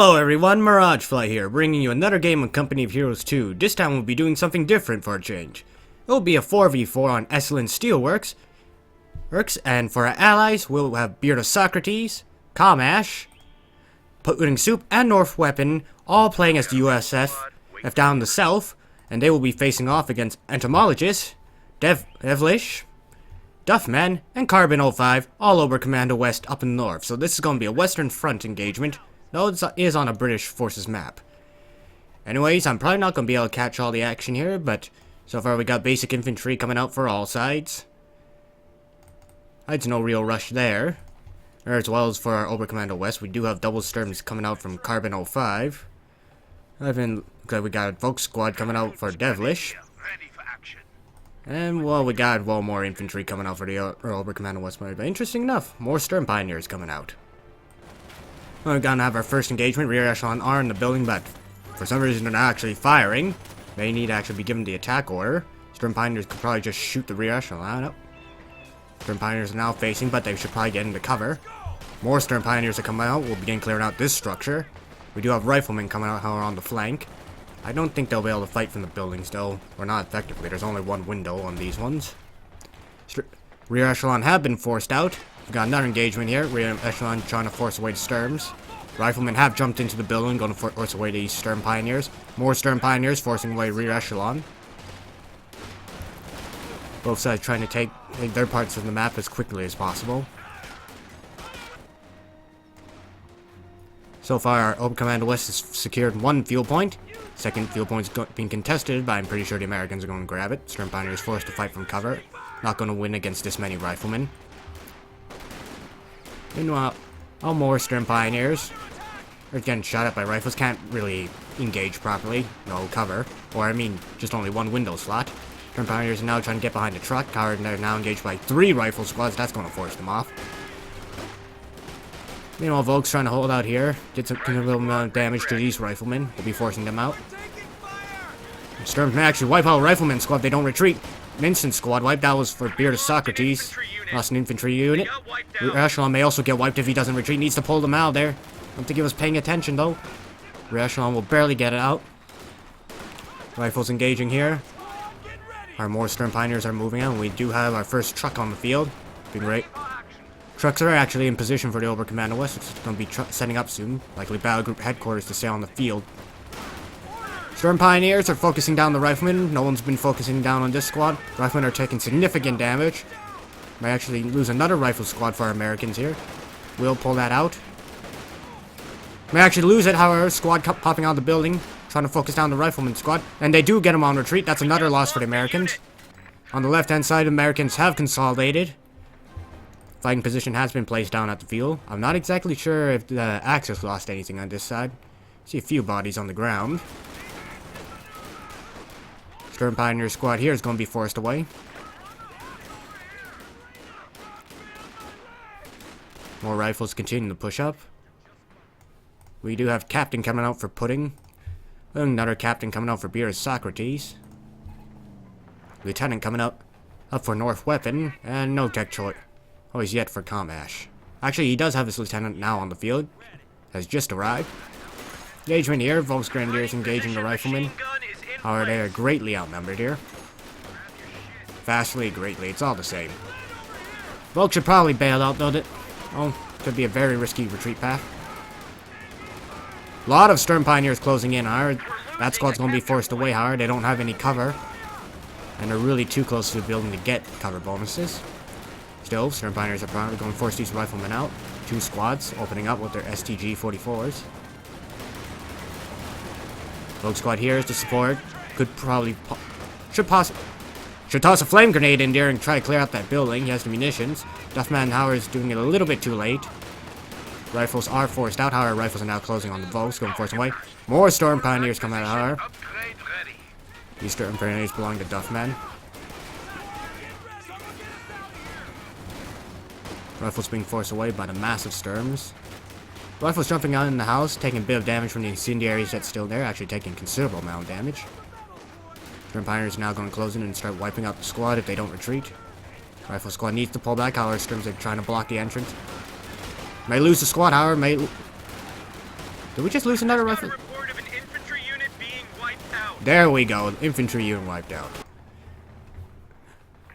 Hello everyone, MirageFly here, bringing you another game of Company of Heroes 2. This time we'll be doing something different for a change. It will be a 4v4 on Esslen Steelworks, and for our allies, we'll have Beard of Socrates, Kamash, Pudding Soup, and North Weapon, all playing as the USF down in the south, and they will be facing off against Entomologist, Devilish, Duffman, and Carbon 05, all over Commando West up in the north. So this is going to be a Western Front engagement. No, it is on a British Forces map. Anyways, I'm probably not going to be able to catch all the action here, but so far we got basic infantry coming out for all sides. There's no real rush there. As well as for our Oberkommando West, we do have double Sturms coming out from Carbon 05. We got a Volk squad coming out for Devilish. And, well, we got, more infantry coming out for the Oberkommando West. But interesting enough, more Sturm Pioneers coming out. We're gonna have our first engagement. Rear echelon are in the building, but for some reason they're not actually firing. They need to actually be given the attack order. Sturm Pioneers could probably just shoot the rear echelon. I don't know. Sturm Pioneers are now facing, but they should probably get into cover. More Sturm Pioneers are coming out. We'll begin clearing out this structure. We do have riflemen coming out on the flank. I don't think they'll be able to fight from the buildings, though. Or not effectively. There's only one window on these ones. Rear echelon have been forced out. We've got another engagement here. Rear echelon trying to force away the Sturms. Riflemen have jumped into the building, going to force away these Sturm Pioneers. More Sturm Pioneers forcing away rear echelon. Both sides trying to take their parts of the map as quickly as possible. So far, our Oberkommando West has secured one fuel point. Second fuel point is being contested, but I'm pretty sure the Americans are going to grab it. Sturm Pioneers forced to fight from cover. Not going to win against this many riflemen. Meanwhile, all more Sturm Pioneers are getting shot at by rifles. Can't really engage properly. No cover. Or, I mean, just only one window slot. Sturm Pioneers are now trying to get behind the truck. They're now engaged by 3 rifle squads. That's going to force them off. Meanwhile, Volk's trying to hold out here. Did some little amount of damage to these riflemen. We'll be forcing them out. Sturms may actually wipe out a rifleman squad if they don't retreat. An instant squad wipe. That was for Beard of Socrates. Lost an infantry unit. Rear echelon may also get wiped if he doesn't retreat. Needs to pull them out there. Don't think he was paying attention though. Rear echelon will barely get it out. Rifles engaging here. Our more Sturm Pioneers are moving out. We do have our first truck on the field. Being great. Trucks are actually in position for the Oberkommando West. It's going to be setting up soon. Likely battle group headquarters to stay on the field. Sturm Pioneers are focusing down the riflemen. No one's been focusing down on this squad. Riflemen are taking significant damage. May actually lose another rifle squad for our Americans here. We'll pull that out. May actually lose it, however. Squad popping out of the building. Trying to focus down the rifleman squad. And they do get them on retreat. That's another loss for the Americans. On the left-hand side, Americans have consolidated. Fighting position has been placed down at the field. I'm not exactly sure if the Axis lost anything on this side. See a few bodies on the ground. Sturm Pioneer squad here is going to be forced away. More rifles continue to push up. We do have Captain coming out for Pudding. Another Captain coming out for Beard of Socrates. Lieutenant coming up for North Weapon. And no tech choice. Oh, he's yet for Kamash. Actually, he does have his lieutenant now on the field. Has just arrived. Engagement here. Volks Grenadiers engaging the riflemen. However, they are greatly outnumbered here. Vastly, greatly. It's all the same. Volk should probably bail out, though. Could be a very risky retreat path. A lot of Sturm Pioneers closing in hard. That squad's going to be forced away hard. They don't have any cover. And they're really too close to the building to get cover bonuses. Still, Sturm Pioneers are probably going to force these riflemen out. 2 squads opening up with their STG-44s. Volk squad here is to support. Could probably... Should toss a flame grenade in there and try to clear out that building. He has the munitions. Duffman Howard is doing it a little bit too late. Rifles are forced out. However, rifles are now closing on the Volks, going to force them away. More Sturm Pioneers come out of Howard. These Sturm Pioneers belong to Duffman. Rifles being forced away by the massive Sturms. Rifles jumping out in the house, taking a bit of damage from the incendiaries that's still there, actually taking considerable amount of damage. Sturm Pioneers are now going to close in and start wiping out the squad if they don't retreat. Rifle squad needs to pull back, however, Sturms are trying to block the entrance. May lose the squad, however, Did we just lose another rifle? Report of an infantry unit being wiped out. There we go. Infantry unit wiped out.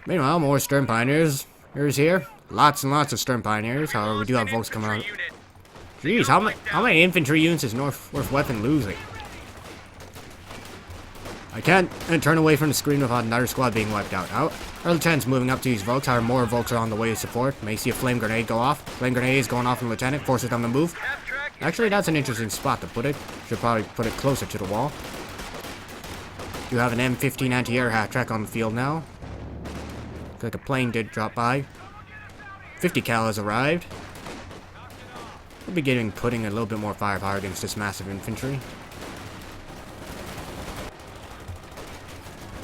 Meanwhile, more Stern Pioneers. Here's here. Lots and lots of Stern Pioneers. However, we do have folks coming out. Jeez, how many infantry units is North Weapon losing? I can't turn away from the screen without another squad being wiped out. Our lieutenant's moving up to these Volks. However, more Volks are on the way to support. May see a flame grenade go off. Flame grenade is going off from the lieutenant, forces them to move. Actually, that's an interesting spot to put it. Should probably put it closer to the wall. You have an M15 anti-air half-track on the field now. Looks like a plane did drop by. 50 cal has arrived. We'll be putting a little bit more firepower against this massive infantry.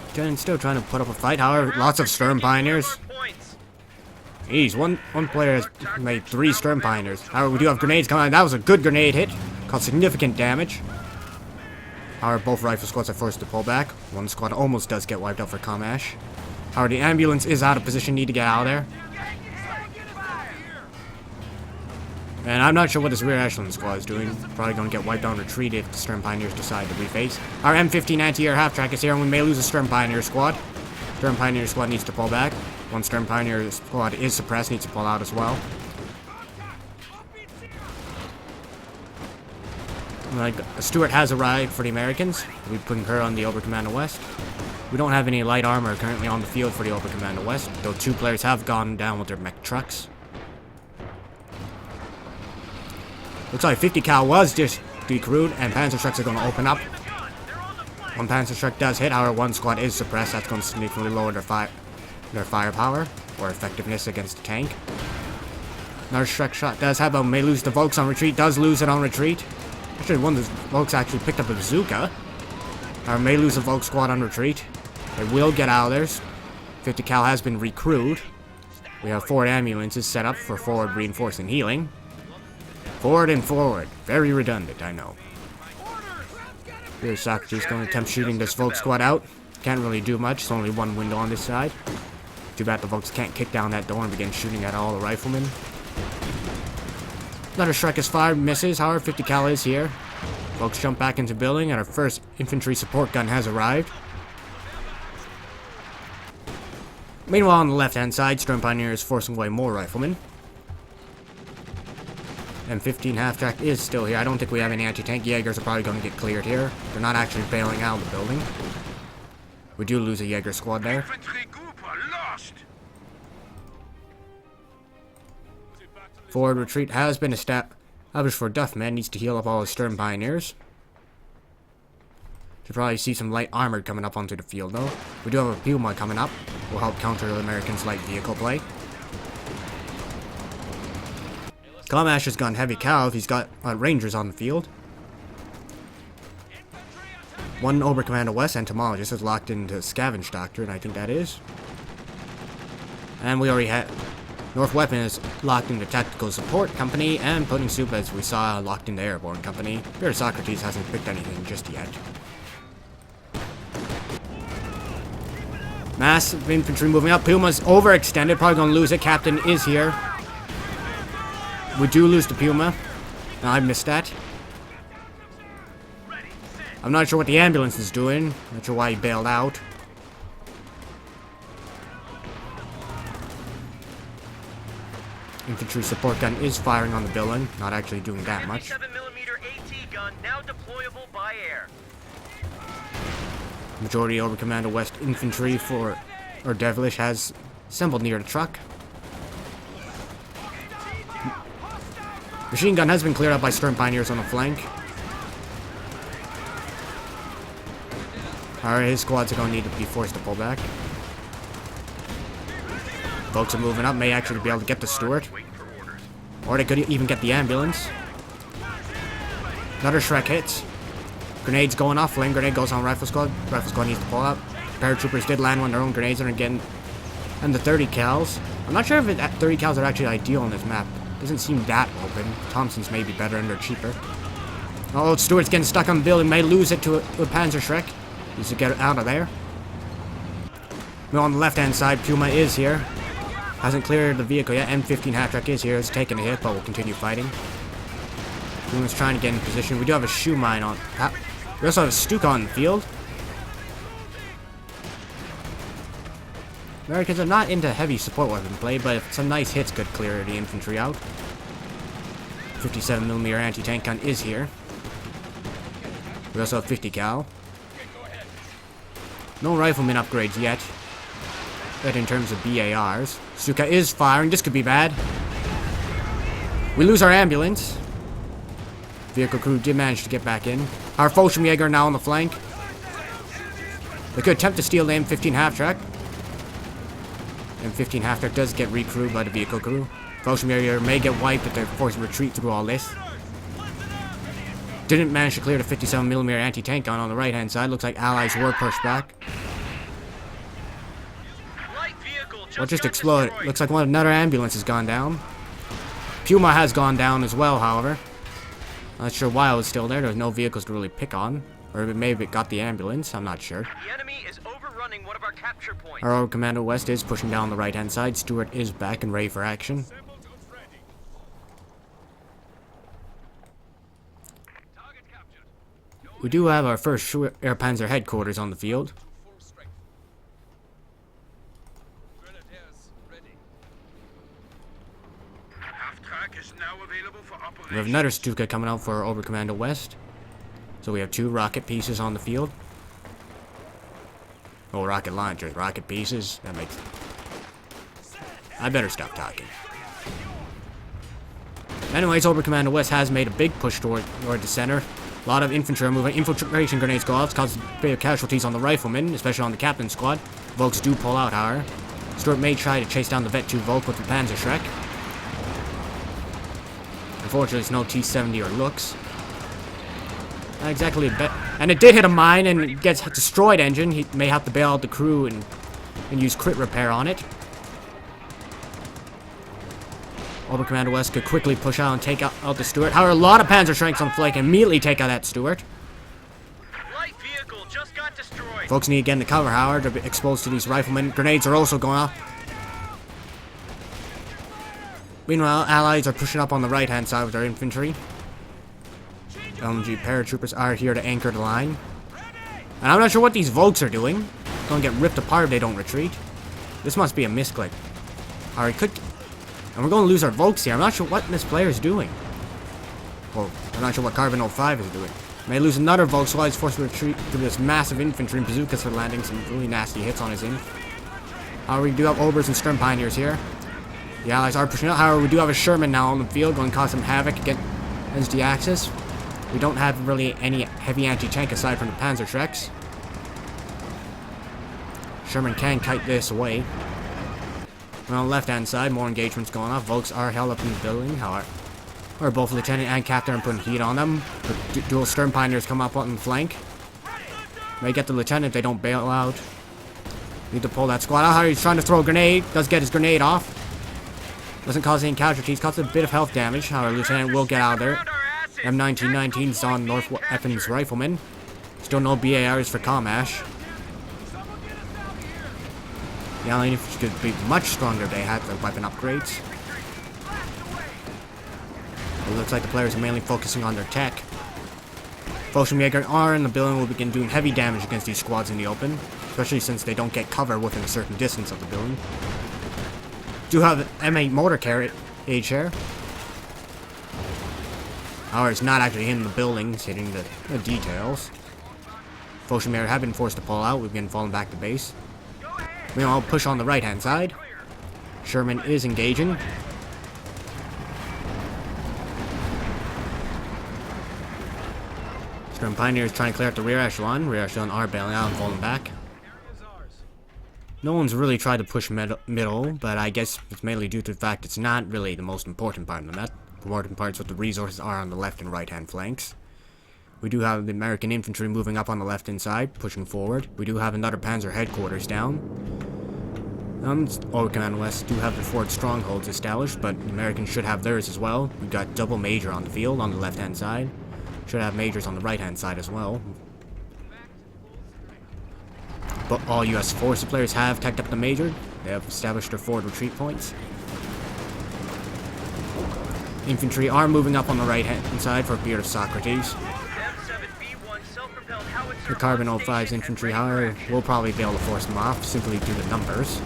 Lieutenant's still trying to put up a fight. However, lots of Stern Pioneers. Jeez, one player has made 3 Stern Pioneers. However, we do have grenades coming out. That was a good grenade hit. Caused significant damage. However, both rifle squads are forced to pull back. One squad almost does get wiped out for Comash. However, the ambulance is out of position. Need to get out of there. And I'm not sure what this rear echelon squad is doing. Probably going to get wiped on retreat if the Stern Pioneers decide to reface. Our M15 anti-air half-track is here, and we may lose a Stern Pioneer squad. Stern Pioneer squad needs to pull back. One Stern Pioneer squad is suppressed, needs to pull out as well. Like, Stewart has arrived for the Americans. We put her on the Oberkommando West. We don't have any light armor currently on the field for the Oberkommando West, though 2 players have gone down with their mech trucks. Looks like 50 cal was just decrewed, and Panzer trucks are going to open up. One Panzer truck does hit, however, one squad is suppressed. That's going to significantly lower their firepower or effectiveness against the tank. Another Shrek shot does have a may lose the Volks on retreat, does lose it on retreat. Actually, one of the Volks actually picked up a bazooka. Or may lose a Volk squad on retreat. They will get out of there. 50 cal has been recrewed. We have 4 ambulances set up for forward reinforcing healing. Forward and forward. Very redundant, I know. Here's Socrates going to attempt shooting this Volk squad out. Can't really do much. It's only one window on this side. Too bad the Volks can't kick down that door and begin shooting at all the riflemen. Another Shrek is fired, misses. However, 50 cal is here. Volks jump back into building, and our first infantry support gun has arrived. Meanwhile, on the left-hand side, Stern Pioneer is forcing away more riflemen. M15 half-track is still here. I don't think we have any anti-tank. Jaegers are probably going to get cleared here. They're not actually bailing out of the building. We do lose a Jaeger squad there. Forward retreat has been established for Duffman. Needs to heal up all his Stern Pioneers. Should probably see some light armored coming up onto the field, though. We do have a Puma coming up. Will help counter the Americans' light vehicle play. Comash has gone heavy cal if he's got Rangers on the field. One Oberkommando West entomologist is locked into Scavenge Doctor, and I think that is. And we already had North Weapon is locked into Tactical Support Company, and Pudding Soup, as we saw, locked into Airborne Company. Here Socrates hasn't picked anything just yet. Massive infantry moving up. Puma's overextended, probably going to lose it. Captain is here. We do lose the Puma. No, I missed that. I'm not sure what the ambulance is doing. Not sure why he bailed out. Infantry support gun is firing on the building. Not actually doing that much. 7mm AT gun now deployable by air. Majority Oberkommando West infantry or Devilish has assembled near the truck. Machine gun has been cleared out by Stern Pioneers on the flank. Alright, his squads are going to need to be forced to pull back. Folks are moving up, may actually be able to get the Stewart. Or they could even get the ambulance. Another Shrek hits. Grenades going off, flame grenade goes on Rifle Squad. Rifle Squad needs to pull out. Paratroopers did land one of their own grenades and are getting... And the 30 cals. I'm not sure if 30 cals are actually ideal on this map. Doesn't seem that open. Thompson's may be better and they're cheaper. Oh, Stewart's getting stuck on the building. May lose it to a Panzer Shrek. Needs to get it out of there. Now on the left-hand side, Puma is here. Hasn't cleared the vehicle yet. M15 half-track is here. It's taken a hit, but will continue fighting. Everyone's trying to get in position. We do have a shoe mine on. We also have a Stuka on the field. Americans are not into heavy support weapon play, but some nice hits could clear the infantry out. 57mm anti-tank gun is here. We also have 50 cal. No rifleman upgrades yet. But in terms of BARs, Stuka is firing. This could be bad. We lose our ambulance. Vehicle crew did manage to get back in. Our Fallschirmjäger now on the flank. They could attempt to steal the M15 half-track. M15 half-track does get recrewed by the vehicle crew. Fallschirmjäger may get wiped if they're forced to retreat through all this. Didn't manage to clear the 57mm anti-tank gun on the right-hand side. Looks like allies were pushed back. What just exploded? Looks like another ambulance has gone down. Puma has gone down as well, however. Not sure why it was still there. There's no vehicles to really pick on. Or maybe it got the ambulance. I'm not sure. The enemy is overrunning one of our capture points. Our old Commando West is pushing down the right-hand side. Stewart is back and ready for action. We do have our first Air Panzer headquarters on the field. We have another Stuka coming out for our Oberkommando West. So we have 2 rocket pieces on the field. Oh, rocket launchers, rocket pieces. That makes... I better stop talking. Anyways, Oberkommando West has made a big push toward the center. A lot of infantry are moving. Infiltration grenades go off, causes a bit of casualties on the riflemen, especially on the captain's squad. Volks do pull out, however. Stuart may try to chase down the Vet 2 Volk with the Panzer Shrek. Unfortunately, it's no T-70 or looks. Not exactly a bet. And it did hit a mine and it gets a destroyed engine. He may have to bail out the crew and use crit repair on it. Oberkommando West could quickly push out and take out the Stuart. However, a lot of Panzer Shreks on flank and immediately take out that Stuart. Light vehicle just got destroyed. Folks need to get in the cover, however. They're exposed to these riflemen. Grenades are also going off. Meanwhile, allies are pushing up on the right-hand side with their infantry. LMG paratroopers are here to anchor the line. And I'm not sure what these Volks are doing. Gonna get ripped apart if they don't retreat. This must be a misclick. Alright, and we're gonna lose our Volks here. I'm not sure what this player is doing. Well, I'm not sure what Carbon 05 is doing. May lose another Volks while he's forced to retreat through this massive infantry and bazookas are landing some really nasty hits on his inf. However, we do have Obers and Sturm Pioneers here. The allies are pushing out. However, we do have a Sherman now on the field, going to cause some havoc against the Axis. We don't have really any heavy anti-tank aside from the Panzer Shreks. Sherman can kite this away. And on the left-hand side, more engagements going off. Volks are held up in the building, however. Or both Lieutenant and Captain are putting heat on them. The dual Sturm Pioneers come up on the flank. May get the Lieutenant if they don't bail out. Need to pull that squad out. He's trying to throw a grenade. Does get his grenade off. Doesn't cause any casualties. Causes a bit of health damage. However, Lieutenant will get out of there. M1919's on North Effen's Rifleman. Still no BARs for Comash. The Allied infantry could be much stronger if they had their weapon upgrades. It looks like the players are mainly focusing on their tech. Fallschirmjäger are in the building will begin doing heavy damage against these squads in the open, especially since they don't get cover within a certain distance of the building. Do have an M8 mortar carriage here. However, it's not actually in the buildings, hitting the details. Fallschirmjäger have been forced to pull out. We've been falling back to base. Meanwhile, push on the right-hand side. Sherman is engaging. Sturm Pioneers trying to clear out the rear echelon. Rear echelon are bailing out and falling back. No one's really tried to push middle, but I guess it's mainly due to the fact it's not really the most important part of the map. The important part is what the resources are on the left and right-hand flanks. We do have the American infantry moving up on the left-hand side, pushing forward. We do have another Panzer headquarters down. Oberkommando West do have the Ford strongholds established, but the Americans should have theirs as well. We've got double major on the field on the left-hand side. Should have majors on the right-hand side as well. But all US forces players have teched up the major. They have established their forward retreat points. Infantry are moving up on the right hand side for Beard of Socrates. M7B1 self-propelled howitzer The Carbon on 05's station infantry, and ready for however, will probably be able to force them off simply due to numbers.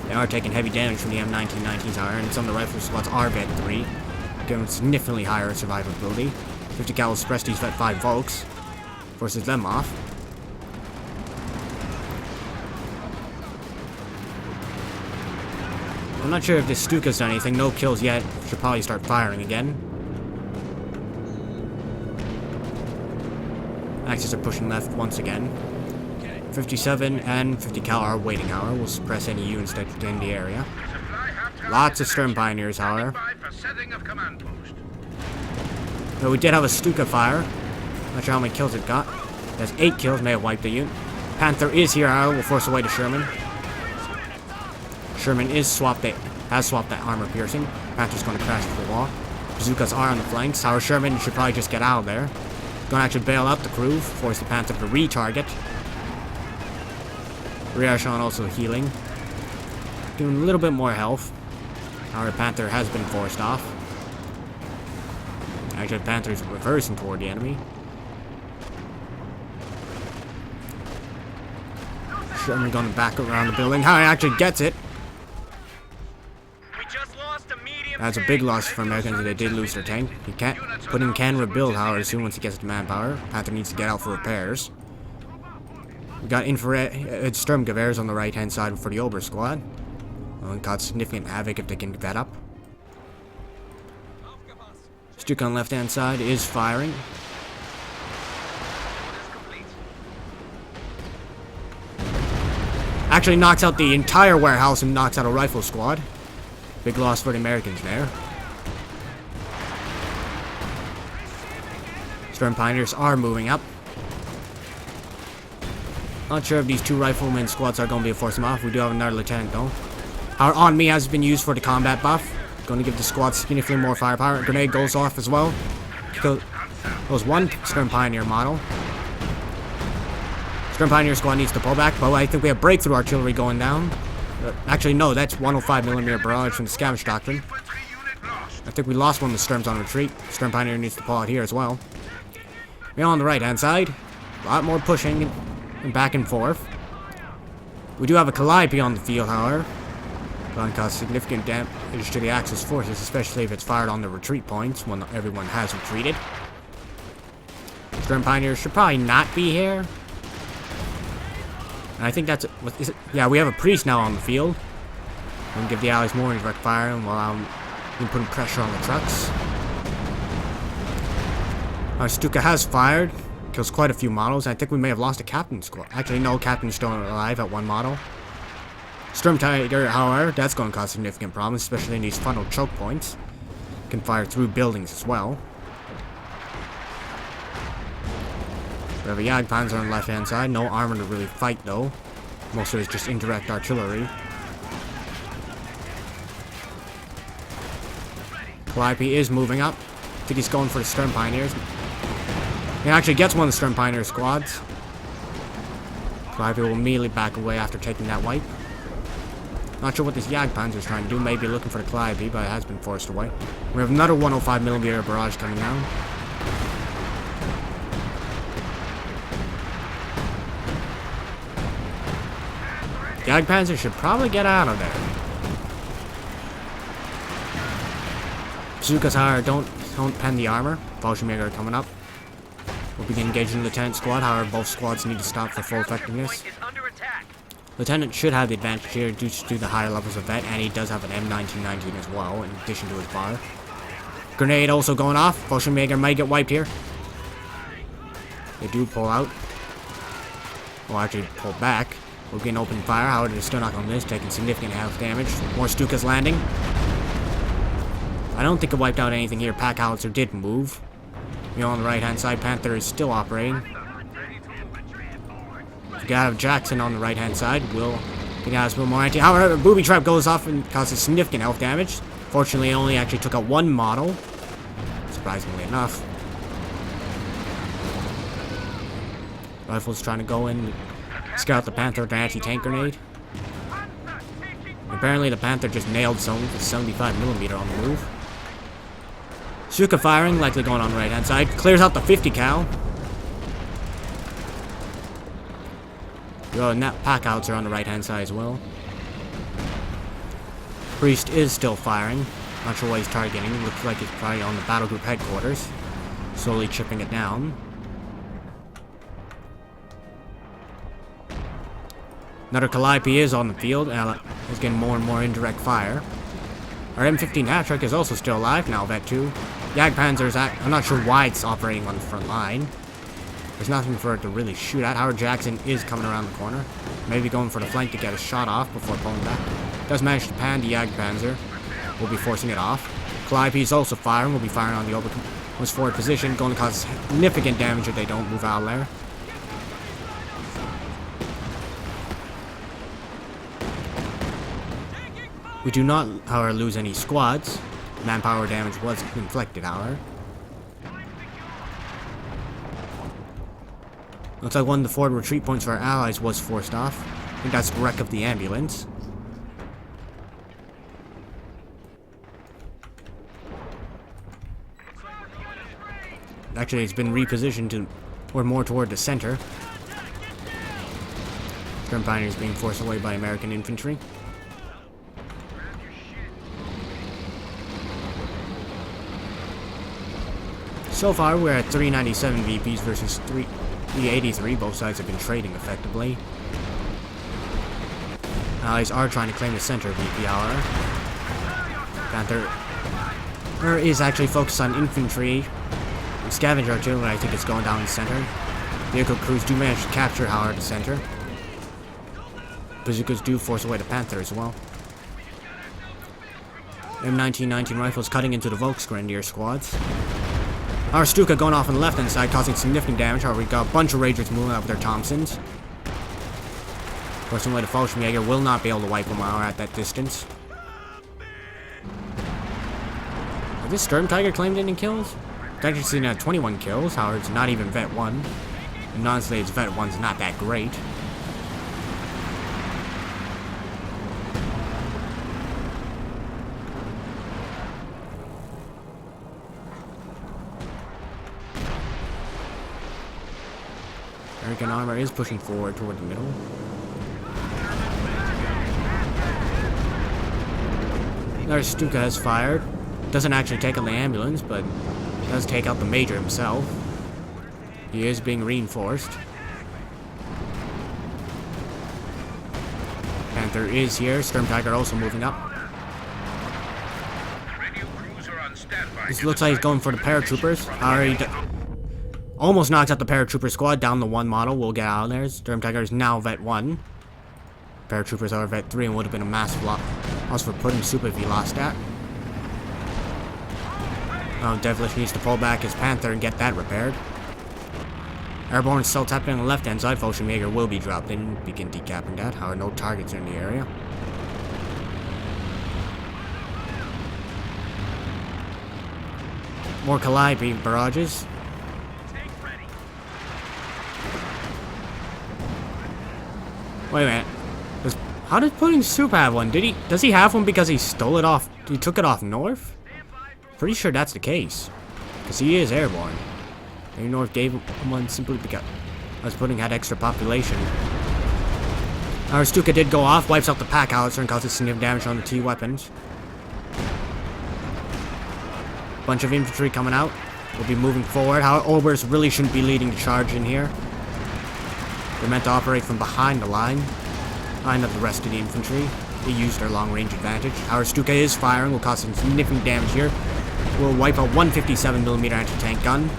They are taking heavy damage from the M1919's however, and some of the rifle squads are Vet 3, giving significantly higher survivability. 50 cal Prestige Vet 5 Volks forces them off. I'm not sure if this Stuka's done anything. No kills yet. Should probably start firing again. Axis are pushing left once again. 57 and 50 cal are waiting, however. We'll suppress any units that get in the area. Lots of Stern Pioneers, however. But we did have a Stuka fire. Not sure how many kills it got. That's 8 kills, may have wiped the unit. Panther is here, however. We'll force away to Sherman. Sherman has swapped that armor piercing. Panther's going to crash into the wall. Bazookas are on the flanks. However, Sherman should probably just get out of there. Going to actually bail out the crew, force the Panther to retarget. Riachon also healing. Doing a little bit more health. However, Panther has been forced off. Actually, Panther's reversing toward the enemy. Sherman going back around the building. How he actually gets it. That's a big loss for Americans. They did lose their tank. Pudding can rebuild, however, soon once he gets to manpower. Panther needs to get out for repairs. We got infrared Sturmgewehrs on the right hand side for the Ober squad. And cause significant havoc if they can get that up. Stuka on left hand side is firing. Actually knocks out the entire warehouse and knocks out a rifle squad. Big loss for the Americans there. Stern Pioneers are moving up. Not sure if these two riflemen squads are going to be able to force them off. We do have another lieutenant though. Our On Me has been used for the combat buff. Going to give the squad significantly more firepower. Grenade goes off as well. Kills one Stern Pioneer model. Stern Pioneer squad needs to pull back, but I think we have breakthrough artillery going down. Actually, no, that's 105mm barrage from the Scavenge Doctrine. I think we lost one of the Sturms on retreat. Stern Pioneer needs to pull out here as well. We're on the right-hand side. A lot more pushing and back and forth. We do have a Calliope on the field, however. Going to cause significant damage to the Axis forces, especially if it's fired on the retreat points when everyone has retreated. Stern Pioneers should probably not be here. And I think that's what is it? Yeah, we have a priest now on the field. We can give the allies more direct fire while I'm putting pressure on the trucks. Our Stuka has fired, kills quite a few models. I think we may have lost a captain squad. Actually, no, captain's still alive at one model. Sturm Tiger, however, that's going to cause significant problems, especially in these funnel choke points. Can fire through buildings as well. We have a Jagdpanzer on the left-hand side. No armor to really fight, though. Most of it is just indirect artillery. Calliope is moving up. I think he's going for the Stern Pioneers. He actually gets one of the Stern Pioneer squads. Calliope will immediately back away after taking that wipe. Not sure what this Jagdpanzer is trying to do. Maybe looking for the Calliope, but it has been forced away. We have another 105mm barrage coming down. Jagdpanzer should probably get out of there. Bazookas, however, don't pen the armor. Fallschirmjäger are coming up. We'll begin engaging the Lieutenant squad, however, both squads need to stop for full effectiveness. Lieutenant should have the advantage here due to the higher levels of vet, and he does have an M1919 as well, in addition to his bar. Grenade also going off. Fallschirmjäger might get wiped here. They do pull out. Well, actually pull back. We'll get an open fire, however, they're still not going to miss, taking significant health damage. More Stukas landing. I don't think it wiped out anything here. Pack Howitzer did move. You know, on the right-hand side, Panther is still operating. We gotta have Jackson on the right-hand side. We gotta have more anti. However, Booby Trap goes off and causes significant health damage. Fortunately, it only actually took out one model. Surprisingly enough. Rifle's trying to go in, scout the Panther with an anti-tank grenade. Apparently, the Panther just nailed someone with 75mm on the move. Stuka firing, likely going on the right hand side. Clears out the 50 cal. The net pack outs are on the right hand side as well. Priest is still firing. Not sure what he's targeting. Looks like it's probably on the battle group headquarters. Slowly chipping it down. Another Calliope is on the field and is getting more and more indirect fire. Our M15 Hattrick is also still alive, now Vet 2. Jagdpanzer's I'm not sure why it's operating on the front line. There's nothing for it to really shoot at. Howard Jackson is coming around the corner. Maybe going for the flank to get a shot off before pulling back. Does manage to pan the Jagdpanzer. Will be forcing it off. Calliope is also firing. Will be firing on the most forward position. Going to cause significant damage if they don't move out of there. We do not, however, lose any squads. Manpower damage was inflicted, however. Looks like one of the forward retreat points for our allies was forced off. I think that's the wreck of the ambulance. Actually, it's been repositioned to, or more toward the center. German pioneers being forced away by American infantry. So far, we're at 397 VPs versus 383. Both sides have been trading effectively. Allies are trying to claim the center VP hour. Panther is actually focused on infantry and scavenger artillery. I think it's going down the center. Vehicle crews do manage to capture, however, the center. Bazookas do force away the Panther as well. M1919 rifles cutting into the Volksgrenadier squads. Our Stuka going off on the left-hand side, causing significant damage. However, we got a bunch of Ragers moving out with their Thompsons. Forcing away the Fallschirmjäger will not be able to wipe them out at that distance. Has this Sturm Tiger claimed any kills? It's actually seen 21 kills. However, it's not even Vet 1. And honestly, its Vet 1's not that great. American armor is pushing forward toward the middle. Another Stuka has fired. Doesn't actually take out the ambulance, but does take out the Major himself. He is being reinforced. Panther is here. Sturm Tiger also moving up. This looks like he's going for the paratroopers. Already almost knocks out the paratrooper squad. Down the one model. We'll get out of there. Sturm Tiger is now Vet 1. Paratroopers are Vet 3 and would have been a massive loss for Pudding Soup if he lost that. Now Devilish needs to pull back his Panther and get that repaired. Airborne still tapping on the left hand side. Fallschirmjäger will be dropped in, begin decapping that. However, no targets are in the area. More Calliope barrages. Wait a minute. How did Pudding Soup have one? Does he have one because he stole it off? He took it off North? Pretty sure that's the case. Because he is airborne. Maybe North gave him one simply because Pudding had extra population. Our Stuka did go off, wipes out the pack howitzer and causes significant damage on the T weapons. Bunch of infantry coming out. We'll be moving forward. How Obers really shouldn't be leading the charge in here. They're meant to operate from behind the line. Behind of the rest of the infantry. They used their long-range advantage. Our Stuka is firing, will cause some significant damage here. We'll wipe out 157mm anti-tank gun.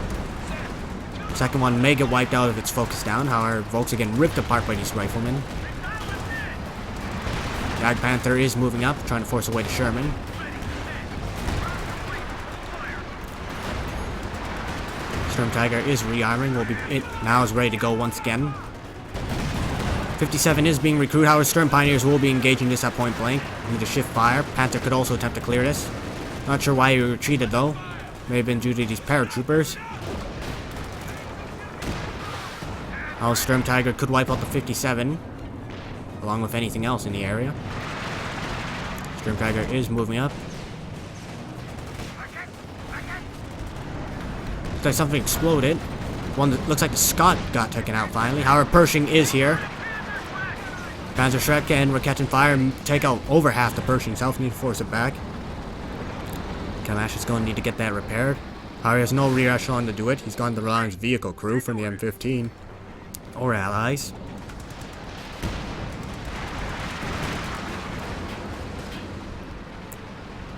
Second one may get wiped out if it's focused down. However, Volks again ripped apart by these riflemen. Jagdpanther is moving up, trying to force away the Sherman. Sturm Tiger is rearming. Now is ready to go once again. 57 is being recruited. However, Sturm Pioneers will be engaging this at point blank. Need to shift fire. Panther could also attempt to clear this. Not sure why he retreated though. May have been due to these paratroopers. Our Sturm Tiger could wipe out the 57, along with anything else in the area. Sturm Tiger is moving up. Looks like something exploded. One that looks like the Scott got taken out finally. However, Pershing is here. Panzerschreck and we're catching fire and take out over half the Pershing itself. Need to force it back. Kamash is going to need to get that repaired. However, he has no rear echelon to do it. He's gone to rely on his vehicle crew from the M15 or allies.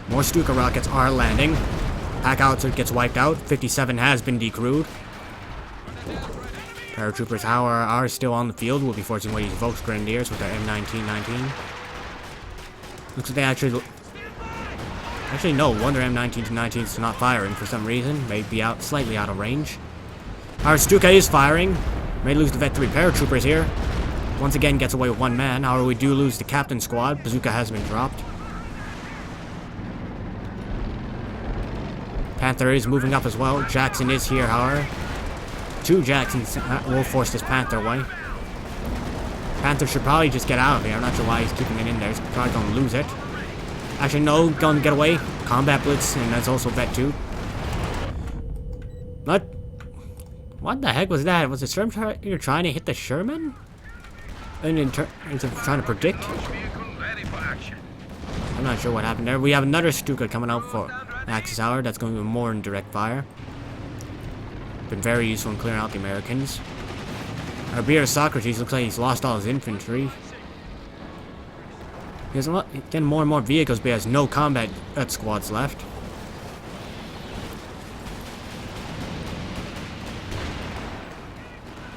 More Stuka rockets are landing. Pack Howitzer gets wiped out. 57 has been decrewed. Paratroopers, however, are still on the field. We'll be forcing away these Volksgrenadiers with their M1919. Looks like they actually no wonder M1919s are not firing for some reason. May be slightly out of range. Our Stuka is firing. May lose the Vet 3 paratroopers here. Once again gets away with one man. However, we do lose the captain squad. Bazooka has been dropped. Panther is moving up as well. Jackson is here, however. 2 Jacksons will force this Panther away. Panther should probably just get out of here. I'm not sure why he's keeping it in there. He's probably going to lose it. Actually, no, going to get away. Combat Blitz, and that's also Vet 2. What the heck was that? Was the Sherman trying to hit the Sherman? And instead of trying to predict? I'm not sure what happened there. We have another Stuka coming out for Axis Hour. That's going to be more in direct fire. Been very useful in clearing out the Americans. Our Beer Socrates looks like he's lost all his infantry. He's getting more and more vehicles, but he has no combat squads left.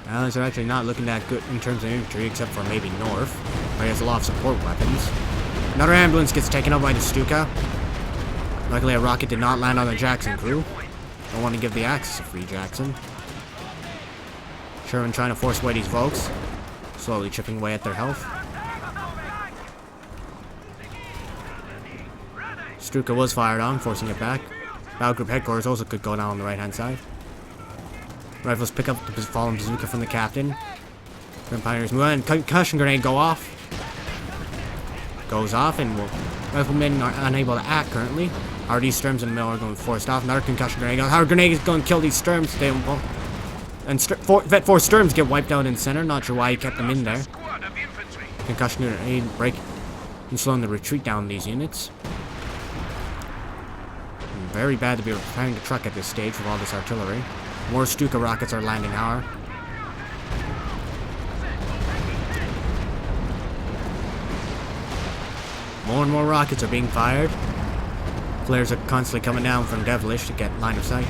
Allies are actually not looking that good in terms of infantry, except for maybe North, where he has a lot of support weapons. Another ambulance gets taken out by the Stuka. Luckily, a rocket did not land on the Jackson crew. Don't want to give the Axis a free Jackson. Sherman trying to force away these Volks, slowly chipping away at their health. Stuka was fired on, forcing it back. Battle Group Headquarters also could go down on the right-hand side. Rifles pick up the fallen bazooka from the captain. Grim Pioneers move on. Concussion grenade go off. Goes off, and riflemen are unable to act currently. These Sturms in the middle are going to be forced off. Another concussion grenade goes. Our grenade is going to kill these Sturms. And Vet 4 Sturms get wiped out in the center. Not sure why he kept them in there. Concussion grenade break and slowing the retreat down these units. Very bad to be repairing the truck at this stage with all this artillery. More Stuka rockets are landing, however. More and more rockets are being fired. Flares are constantly coming down from Devilish to get line of sight.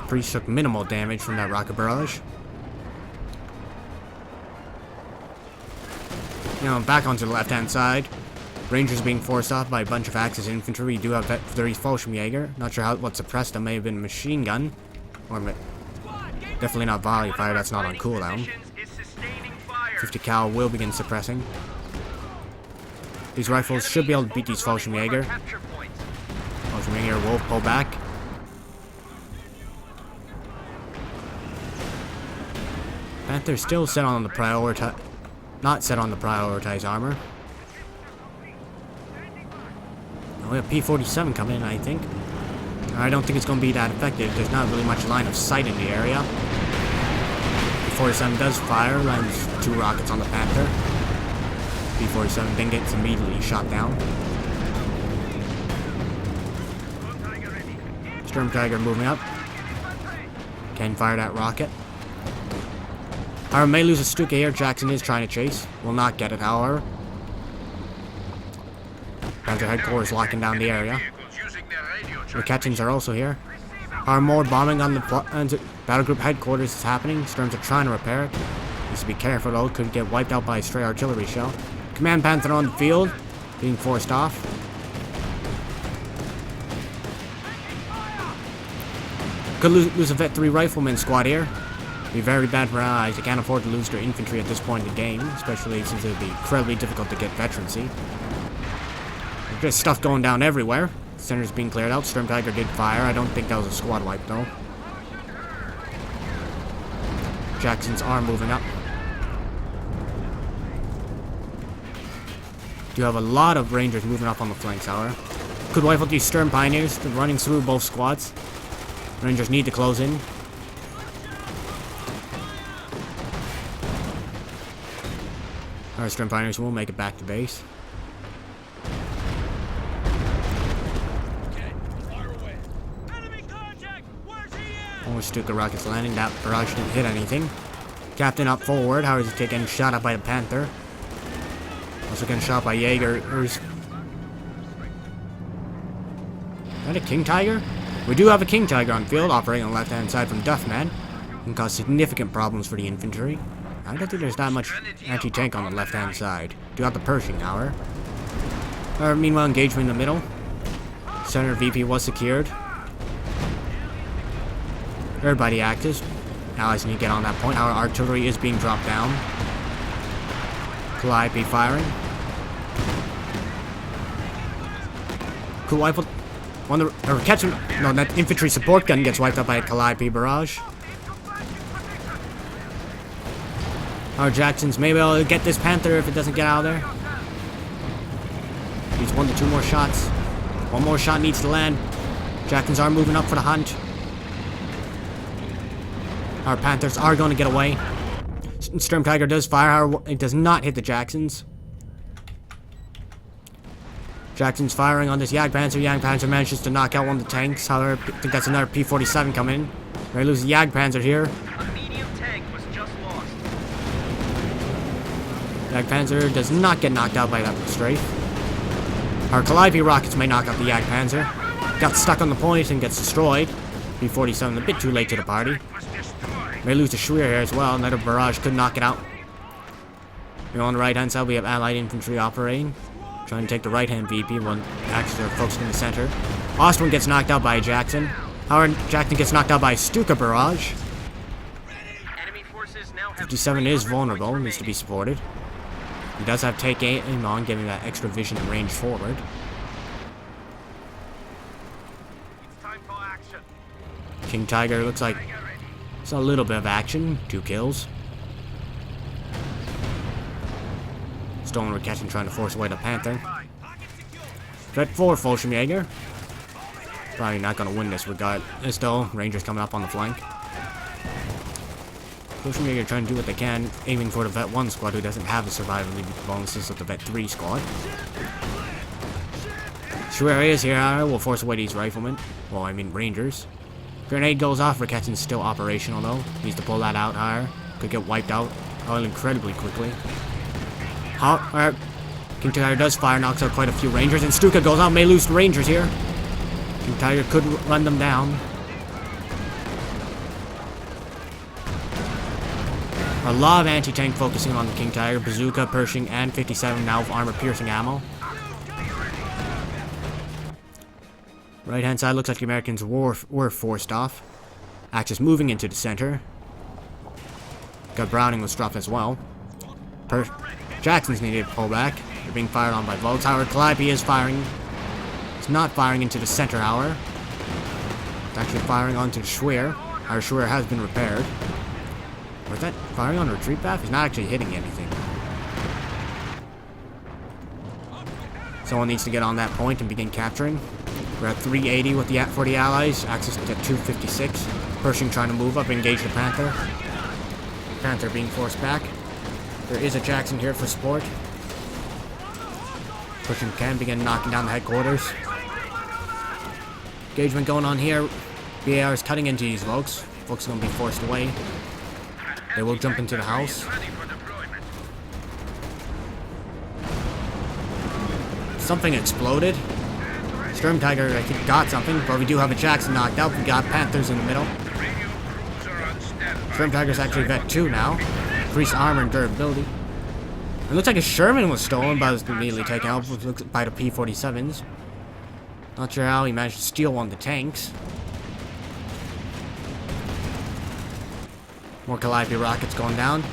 Priest took minimal damage from that rocket barrage. Now back onto the left-hand side. Rangers being forced off by a bunch of Axis infantry. We do have Vet 3 Fallschirmjäger. Not sure what suppressed them. May have been a machine gun. Or definitely not volley fire. That's not on cooldown. 50 cal will begin suppressing. These rifles should be able to beat these Fallschirmjäger. Fallschirmjäger will pull back. Panther's still set on the not set on the prioritized armor. We have P-47 coming in, I think. I don't think it's going to be that effective. There's not really much line of sight in the area. P-47 does fire, lands 2 rockets on the Panther. P-47 then gets immediately shot down. Sturm Tiger moving up. Can fire that rocket. However, may lose a Stuka here. Jackson is trying to chase. Will not get it, however. Panzer Headquarters locking down the area. The Ketchens are also here. More bombing on the Battle Group Headquarters is happening. Sturms are trying to repair it. Needs to be careful though, could get wiped out by a stray artillery shell. Command Panther on the field, being forced off. Could lose a Vet 3 Rifleman squad here. Be very bad for allies. They can't afford to lose their infantry at this point in the game, especially since it would be incredibly difficult to get veterancy. There's stuff going down everywhere. Center's being cleared out. Sturm Tiger did fire. I don't think that was a squad wipe, though. Jackson's arm moving up. Do have a lot of Rangers moving up on the flanks, however. Could wipe out these Stern Pioneers. They're running through both squads. Rangers need to close in. Our Stern Pioneers will make it back to base. More Stuka rockets landing. That barrage didn't hit anything. Captain up forward. How is he getting shot at by the Panther? Also getting shot by Jaegers. Is that a King Tiger? We do have a King Tiger on field, operating on the left-hand side from Duffman. Can cause significant problems for the infantry. I don't think there's that much anti-tank on the left-hand side. Do have the Pershing, however. Meanwhile, engagement in the middle. Center VP was secured. Everybody active. Allies need to get on that point. Our artillery is being dropped down. Calliope firing. Could wipe out one of the, or catch him. No, that infantry support gun gets wiped out by a Calliope barrage. Our Jacksons maybe I'll get this Panther if it doesn't get out of there. Needs 1 to 2 more shots. One more shot needs to land. Jacksons are moving up for the hunt. Our Panthers are going to get away. Storm Tiger does fire, however, it does not hit the Jacksons. Jackson's firing on this Jagdpanzer. Jagdpanzer manages to knock out one of the tanks. However, I think that's another P-47 coming in. They lose the Jagdpanzer here. A medium tank was just lost. Jagdpanzer does not get knocked out by that strafe. Our Calliope rockets may knock out the Jagdpanzer. Got stuck on the point and gets destroyed. P-47 a bit too late to the party. May lose the Schwer here as well. Another barrage could knock it out. Here on the right hand side we have Allied infantry operating. Trying to take the right hand VP when actually they're focusing in the center. Ostwin gets knocked out by a Jackson. Howard Jackson gets knocked out by a Stuka barrage. 57 is vulnerable, needs to be supported. He does have take aim on, giving that extra vision and range forward. King Tiger looks like it's a little bit of action. 2 kills. Stolen we're catching, trying to force away the Panther. Threat for Fallschirmjäger. Probably not going to win this regardless though. Rangers coming up on the flank. Fallschirmjäger trying to do what they can, aiming for the Vet 1 squad who doesn't have the survival bonuses of the Vet 3 squad. Schwer is here, will force away these riflemen. Well, I mean Rangers. Grenade goes off, Riketsen's still operational though. Needs to pull that out higher. Could get wiped out incredibly quickly. King Tiger does fire, knocks out quite a few Rangers, and Stuka goes out, may lose the Rangers here. King Tiger could run them down. A lot of anti-tank focusing on the King Tiger, Bazooka, Pershing, and 57 now with armor-piercing ammo. Right-hand side looks like the Americans were forced off. Axis moving into the center. Got Browning was dropped as well. Jackson's needed to pull back. They're being fired on by Volks. However, Calliope is firing. It's not firing into the center, however. It's actually firing onto the Schwer. Our Schwer has been repaired. Was that firing on the retreat path? It's not actually hitting anything. Someone needs to get on that point and begin capturing. We're at 380 with for the Allies. Axis at 256. Pershing trying to move up, engage the Panther. Panther being forced back. There is a Jackson here for support. Pershing can begin knocking down the headquarters. Engagement going on here. BAR is cutting into these Volks. Volks are going to be forced away. They will jump into the house. Something exploded. Sturm Tiger, I think, got something, but we do have a Jackson knocked out. We got Panthers in the middle. Sturm Tiger's actually Vet 2 now. Increased armor and durability. It looks like a Sherman was stolen, but it was immediately taken out by the P-47s. Not sure how he managed to steal one of the tanks. More Calliope rockets going down.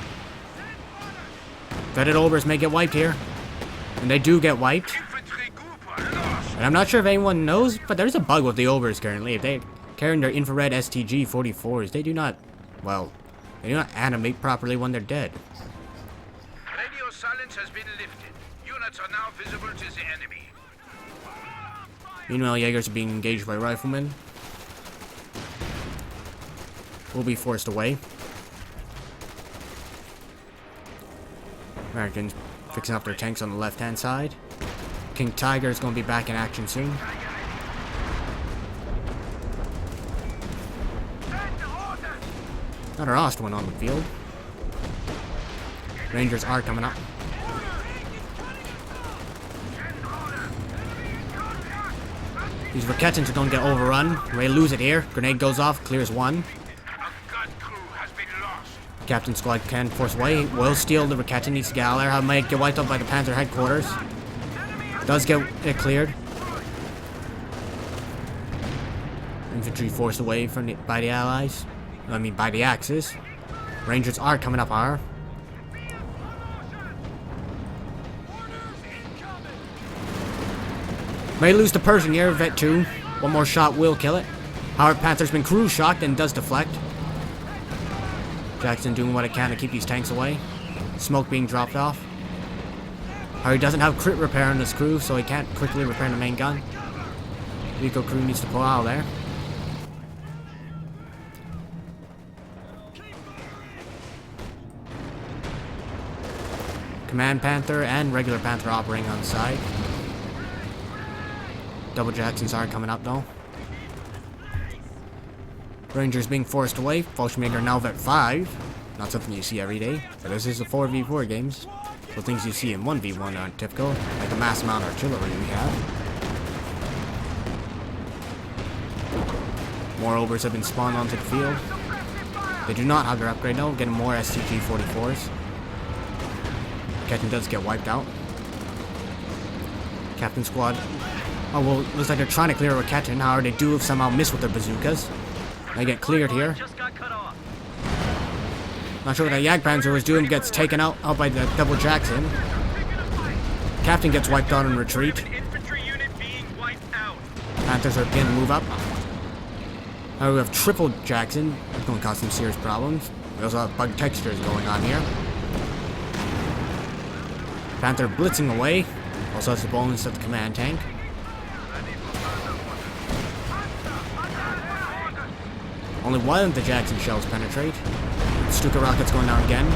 Vetted Obers may get wiped here. And they do get wiped. And I'm not sure if anyone knows, but there's a bug with the Obers currently. If they're carrying their infrared STG-44s, they do not, well, they do not animate properly when they're dead. Radio silence has been lifted. Units are now visible to the enemy. Meanwhile, Jaegers are being engaged by riflemen. Will be forced away. Americans fixing up their tanks on the left-hand side. King Tiger is going to be back in action soon. Another Ostwin on the field. Rangers are coming up. These Raketans are going to get overrun. They lose it here. Grenade goes off, clears one. Captain Squad can force away. Will steal the Raketan, needs to get out there. Might get wiped up by the Panther headquarters. Does get it cleared. Infantry forced away from by the Allies. I mean, by the Axis. Rangers are coming up our. May lose the Persian here, Vet 2. One more shot will kill it. Howard Panther's been crew shocked and does deflect. Jackson doing what it can to keep these tanks away. Smoke being dropped off. Harry doesn't have crit repair on his crew, so he can't quickly repair the main gun. Rico crew needs to pull out there. Command Panther and regular Panther operating on the side. Double Jacksons aren't coming up though. Rangers being forced away. Fallschirmjäger now at 5. Not something you see every day, but this is a 4v4 games. So things you see in 1v1 aren't typical, like the mass amount of artillery we have. More Obers have been spawned onto the field. They do not have their upgrade though, getting more STG-44s. Captain does get wiped out. Captain Squad. Oh well, looks like they're trying to clear a Captain. However, they do somehow miss with their bazookas. They get cleared here. Not sure what that Jagdpanzer was doing. Gets taken out by the double Jackson. Captain gets wiped out in retreat. Panthers are beginning to move up. Now we have triple Jackson. That's going to cause some serious problems. We also have bug textures going on here. Panther blitzing away. Also has the bonus of the command tank. Only one of the Jackson shells penetrate. Stuka rockets going down again.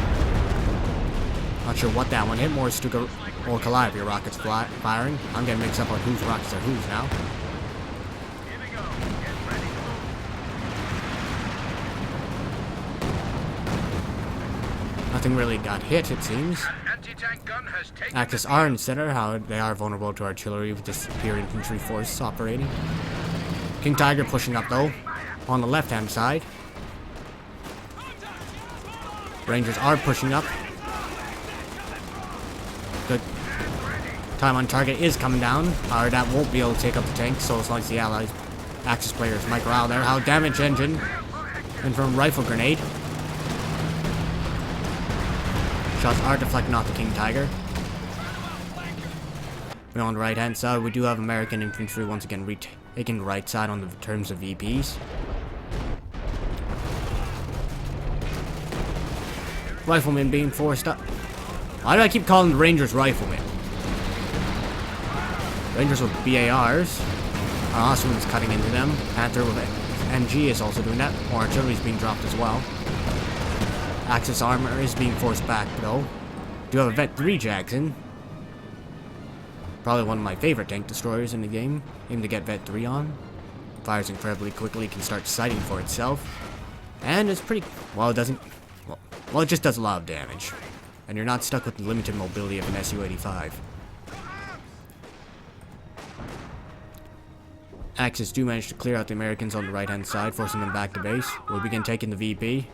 Not sure what that one hit. More Stuka or Calliope rockets firing. I'm getting mixed up on whose rockets are whose now. Nothing really got hit, it seems. Axis are in the center, how they are vulnerable to artillery with this superior infantry force operating. King Tiger pushing up though, on the left-hand side. Rangers are pushing up. Good. Time on target is coming down. However, that won't be able to take up the tank, so as long as the Allies Axis players might go out there. How damage engine. And from rifle grenade. Shots are deflecting off the King Tiger. And on the right hand side, we do have American infantry once again taking the right side on the terms of VPs. Riflemen being forced up. Why do I keep calling the Rangers riflemen? Rangers with BARs. Our Ostwin's cutting into them. Panther with MG is also doing that. More artillery is being dropped as well. Axis armor is being forced back though. Do have a Vet 3 Jackson. Probably one of my favorite tank destroyers in the game. Aim to get Vet 3 on. Fires incredibly quickly, can start sighting for itself. And it's pretty... well, it doesn't... well, it just does a lot of damage. And you're not stuck with the limited mobility of an Su-85. Axis do manage to clear out the Americans on the right-hand side, forcing them back to base. We'll begin taking the VP.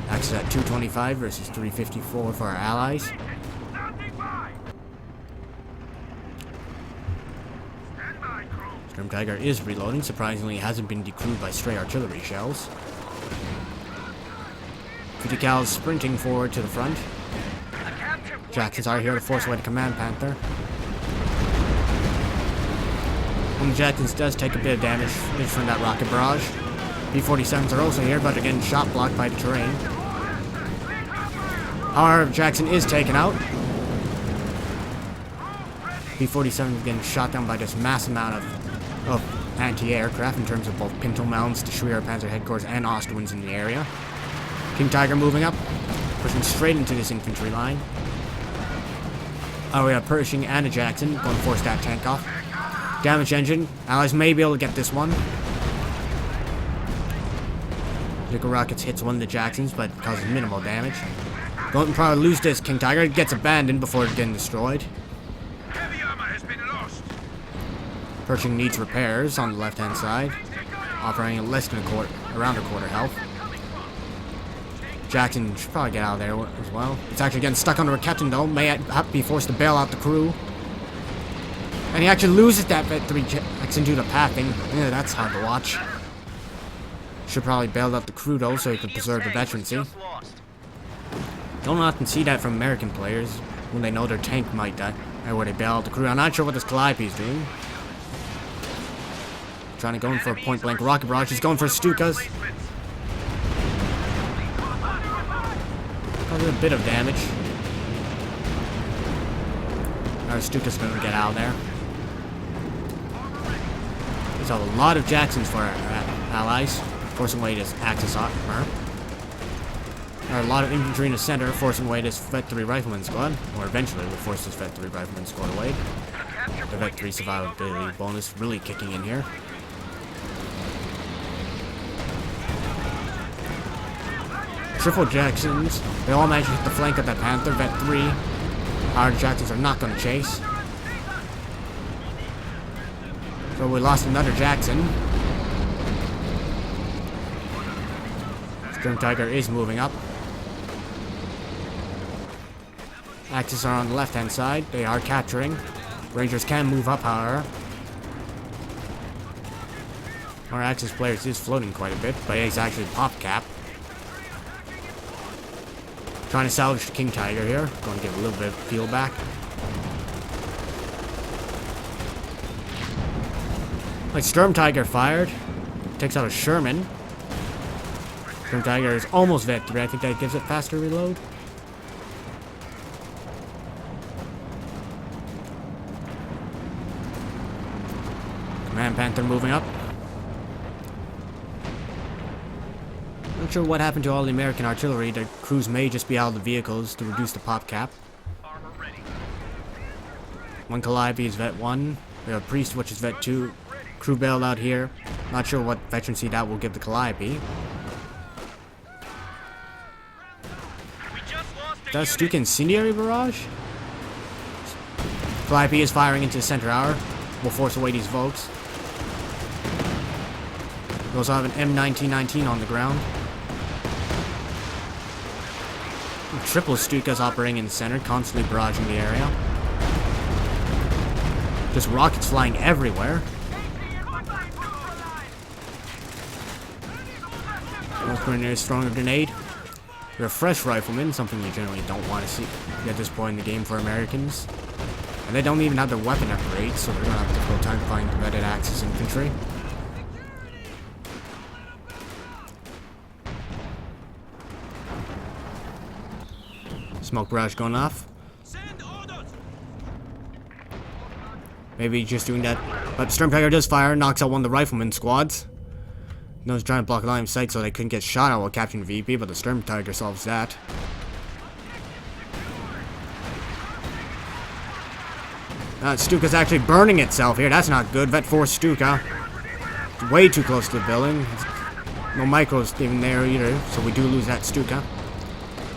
Axis at 225 versus 354 for our allies. Storm Tiger is reloading. Surprisingly, it hasn't been decrewed by stray artillery shells. 50 cals sprinting forward to the front. Jacksons are here to force away the Command Panther. And the Jacksons does take a bit of damage from that rocket barrage. B-47s are also here, but again shot blocked by the terrain. However, Jackson is taken out. B-47 is getting shot down by this mass amount of of anti-aircraft in terms of both Pinto Mounts, the Schwerer Panzer Headquarters, and Osterwinds in the area. King Tiger moving up, pushing straight into this infantry line. Oh, we have Pershing and a Jackson, going to force that tank off. Damage engine, Allies may be able to get this one. Liquor Rockets hits one of the Jacksons, but causes minimal damage. Going to probably lose this. King Tiger gets abandoned before getting destroyed. Heavy armor has been lost. Pershing needs repairs on the left-hand side, operating less than around a quarter health. Jackson should probably get out of there as well. It's actually getting stuck under a captain though. May be forced to bail out the crew. And he actually loses that Vet 3 Jackson due to pathing. Yeah, that's hard to watch. Should probably bail out the crew though so he can preserve the veterancy. Don't often see that from American players when they know their tank might die. Or where they bail out the crew. I'm not sure what this Calliope is doing. Trying to go in for a point-blank rocket barrage. He's going for Stukas. Probably a bit of damage. Our Stuka's gonna get out of there. There's a lot of Jacksons for our allies, forcing away this Axis armor. There are a lot of infantry in the center, forcing away this Vet 3 Rifleman squad, or eventually we'll force this Vet 3 Rifleman squad away. The Vet 3 survivability bonus really kicking in here. Triple Jacksons, they all managed to hit the flank of that Panther. Vet 3. Our Jacksons are not going to chase. So we lost another Jackson. Sturm Tiger is moving up. Axis are on the left-hand side. They are capturing. Rangers can move up, however. Our Axis players is floating quite a bit, but he's actually pop cap. Trying to salvage the King Tiger here. Going to give a little bit of fuel back. Like Sturm Tiger fired. Takes out a Sherman. Sturm Tiger is almost Vet 3. I think that gives it faster reload. Command Panther moving up. Not sure what happened to all the American artillery. Their crews may just be out of the vehicles to reduce the pop cap. One Calliope is Vet 1. We have a Priest, which is Vet 2. Crew bailed out here. Not sure what veterancy that will give the Calliope. Does Stuka Incendiary Barrage? Calliope is firing into the center hour. We'll force away these Volks. We also have an M1919 on the ground. Triple Stukas operating in the center, constantly barraging the area. Just rockets flying everywhere. North Grenadiers throwing a grenade. We have fresh riflemen, something you generally don't want to see at this point in the game for Americans. And they don't even have their weapon upgrades, so they're going to have a difficult time finding vetted Axis infantry. Smoke barrage going off. Maybe just doing that. But Sturm Tiger does fire, knocks out one of the rifleman squads. No, he's trying to block line of sight so they couldn't get shot at while capturing VP, but the Sturm Tiger solves that. Stuka's actually burning itself here. That's not good. Vet 4 Stuka. It's way too close to the building. No micros even there either, so we do lose that Stuka.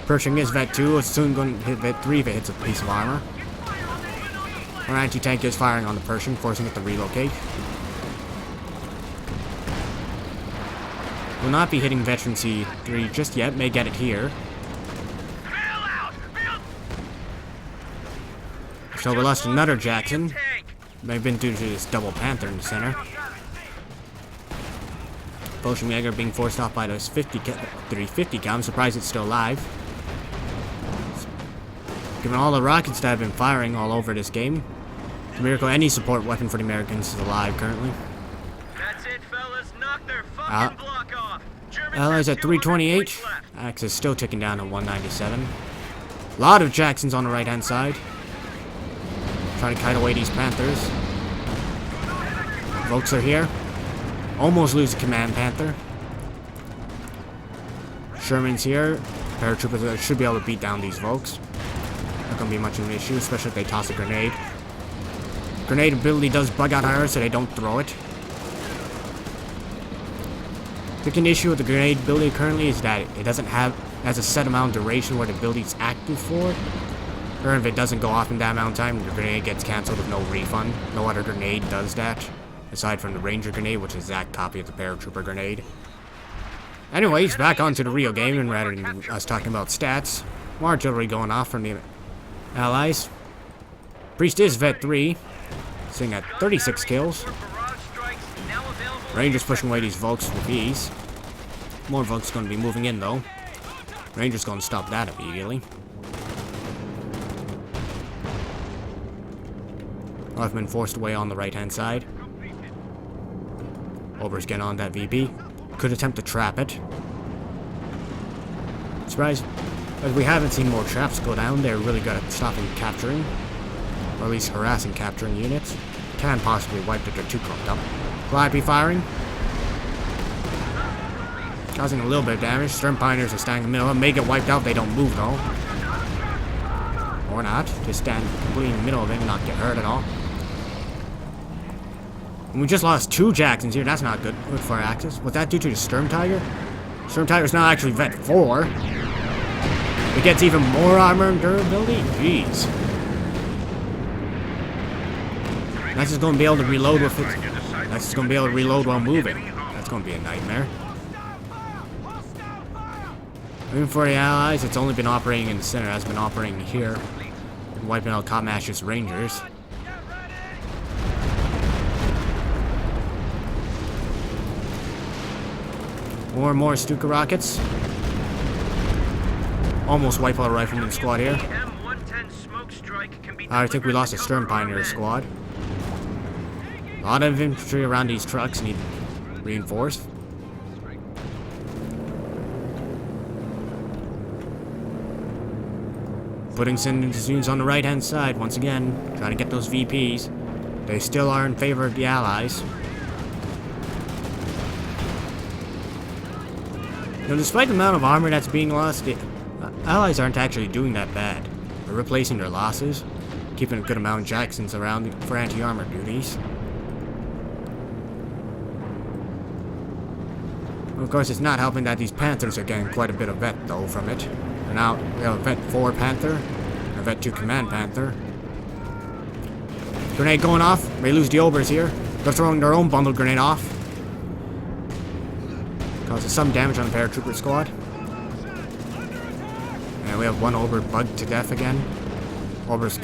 Pershing is Vet 2. It's soon going to hit Vet 3 if it hits a piece of armor. Our anti-tank is firing on the Pershing, forcing it to relocate. Will not be hitting Veterancy 3 just yet. May get it here. So we lost another Jackson. May have been due to this double Panther in the center. Bolshevik being forced off by those 350 cal. I'm surprised it's still alive. Given all the rockets that have been firing all over this game, it's a miracle any support weapon for the Americans is alive currently. That's it, fellas. Knock their fucking block off. Allies at 328. Axis still ticking down to 197. A lot of Jacksons on the right-hand side. Trying to kite away these Panthers. Volks are here. Almost lose the command panther. Sherman's here. Paratroopers should be able to beat down these Volks. Not gonna be much of an issue, especially if they toss a grenade. Grenade ability does bug out higher, so they don't throw it. The issue with the grenade ability currently is that it doesn't have as a set amount of duration where the ability is active for. Or if it doesn't go off in that amount of time, the grenade gets cancelled with no refund. No other grenade does that, aside from the Ranger grenade, which is the exact copy of the Paratrooper grenade. Anyways, back onto the real game, and rather than us talking about stats, more artillery going off from the Allies. Priest is Vet 3, sitting at 36 kills. Rangers pushing away these Volks with ease. More Volks going to be moving in though. Rangers going to stop that immediately. Rifleman forced away on the right hand side. Ober's getting on that VP. Could attempt to trap it. Surprise, as we haven't seen more traps go down, they're really good at stopping capturing. Or at least harassing capturing units. Can possibly wipe it, they're too cloaked up. Calliope firing. Causing a little bit of damage. Stern Pioneers are standing in the middle. May get wiped out if they don't move though. Or not. Just stand completely in the middle of it and not get hurt at all. And we just lost 2 Jacksons here. That's not good for our Axis. What's that do to the Sturm Tiger? Sturm Tiger's not actually Vet 4. It gets even more armor and durability? Jeez. That's just going to be able to reload with it. That's just going to be able to reload while moving. That's going to be a nightmare. Even for the Allies, it's only been operating in the center. It has been operating here. Wiping out Cotmash's Rangers. More and more Stuka rockets. Almost wipe out a Rifleman squad here. I think we lost a Sturm Pioneer squad. A lot of infantry around these trucks need reinforced. Putting citizens on the right hand side once again, trying to get those VPs. They still are in favor of the Allies. Now, despite the amount of armor that's being lost, the Allies aren't actually doing that bad. They're replacing their losses, keeping a good amount of Jacksons around for anti-armor duties. Of course, it's not helping that these Panthers are getting quite a bit of vet, though, from it. And now we have a Vet 4 Panther, a Vet 2 Command Panther. Grenade going off. May lose the Obers here. They're throwing their own bundled grenade off. Causes some damage on the Paratrooper squad. And we have one Ober bugged to death again. Ober's,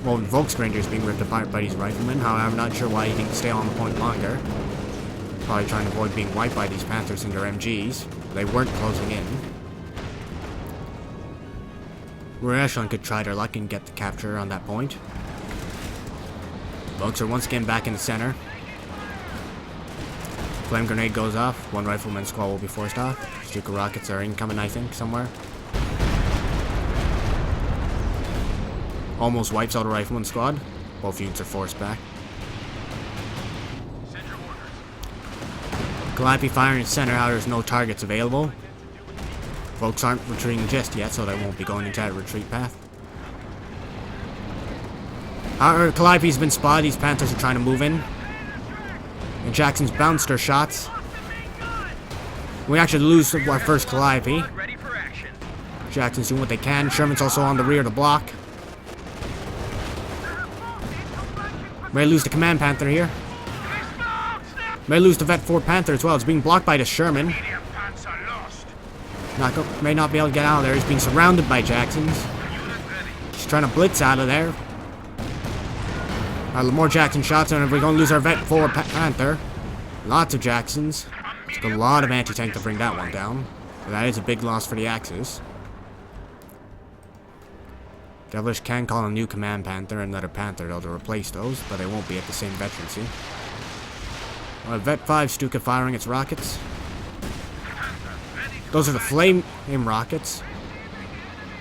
well, Volks Rangers being ripped apart by these Riflemen. However, I'm not sure why he didn't stay on the point longer. Probably trying to avoid being wiped by these Panthers and their MGs. They weren't closing in. Where Esslen could try their luck and get the capture on that point. Volks are once again back in the center. Flame grenade goes off. One Rifleman squad will be forced off. Stuka rockets are incoming, I think, somewhere. Almost wipes out a Rifleman squad. Both units are forced back. Calliope firing in center, how there's no targets available. Volks aren't retreating just yet, so they won't be going into that retreat path. However, Calliope's been spotted. These Panthers are trying to move in. And Jackson's bounced their shots. We actually lose our first Calliope. Jackson's doing what they can. Sherman's also on the rear of the block. May lose the Command Panther here. May lose the Vet 4 Panther as well. It's being blocked by the Sherman. May not be able to get out of there. He's being surrounded by Jacksons. He's trying to blitz out of there. More Jackson shots, and we're going to lose our Vet 4 Panther. Lots of Jacksons. It took a lot of anti-tank to bring that one down. But that is a big loss for the Axis. Devilish can call a new Command Panther and another Panther though to replace those, but they won't be at the same veterancy. Vet 5 Stuka firing its rockets. Those are the flame aim rockets.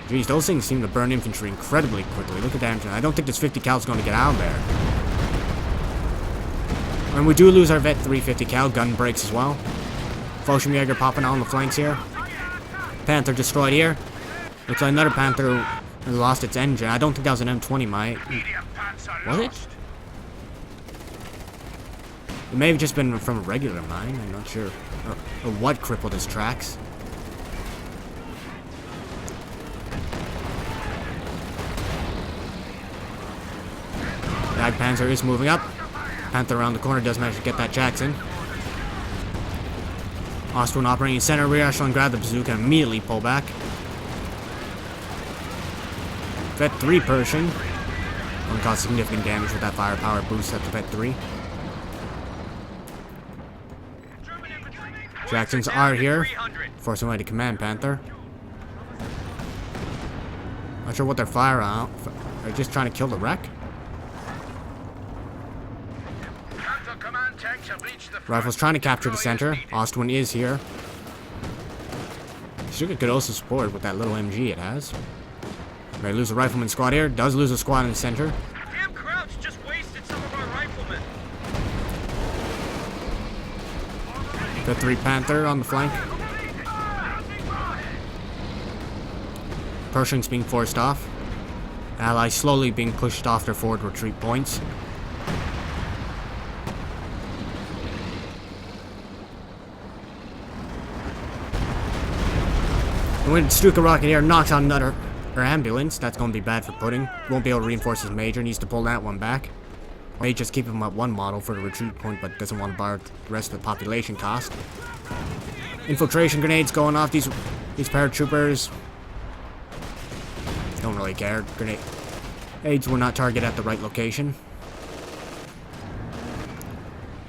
Jeez, those things seem to burn infantry incredibly quickly. Look at that. I don't think this 50 cal is going to get out of there. And we do lose our Vet 350 cal. Gun breaks as well. Fallschirmjäger popping out on the flanks here. Panther destroyed here. Looks like another Panther lost its engine. I don't think that was an M20, mate. Was it? It may have just been from a regular mine. I'm not sure. Or what crippled his tracks. Panzer is moving up. Panther around the corner does manage to get that Jackson. Austrian operating in center. Rear echelon grab the bazooka and immediately pull back. Vet 3 Pershing. Only caused significant damage with that firepower boost at the Vet 3. Jacksons are here, forcing away to command Panther. Not sure what they're firing out. They're just trying to kill the wreck. Rifles trying to capture the center. Ostwin is here. Sugar could also support with that little MG it has. May lose a rifleman squad here. Does lose a squad in the center. Damn Crouch just wasted some of our riflemen. The 3 Panther on the flank. Pershing's being forced off. Allies slowly being pushed off their forward retreat points. And when Stuka Rocket here knocks out another ambulance, that's going to be bad for Pudding. Won't be able to reinforce his major, needs to pull that one back. May just keep him at one model for the retreat point, but doesn't want to borrow the rest of the population cost. Infiltration grenades going off. These paratroopers don't really care. Grenades were not targeted at the right location.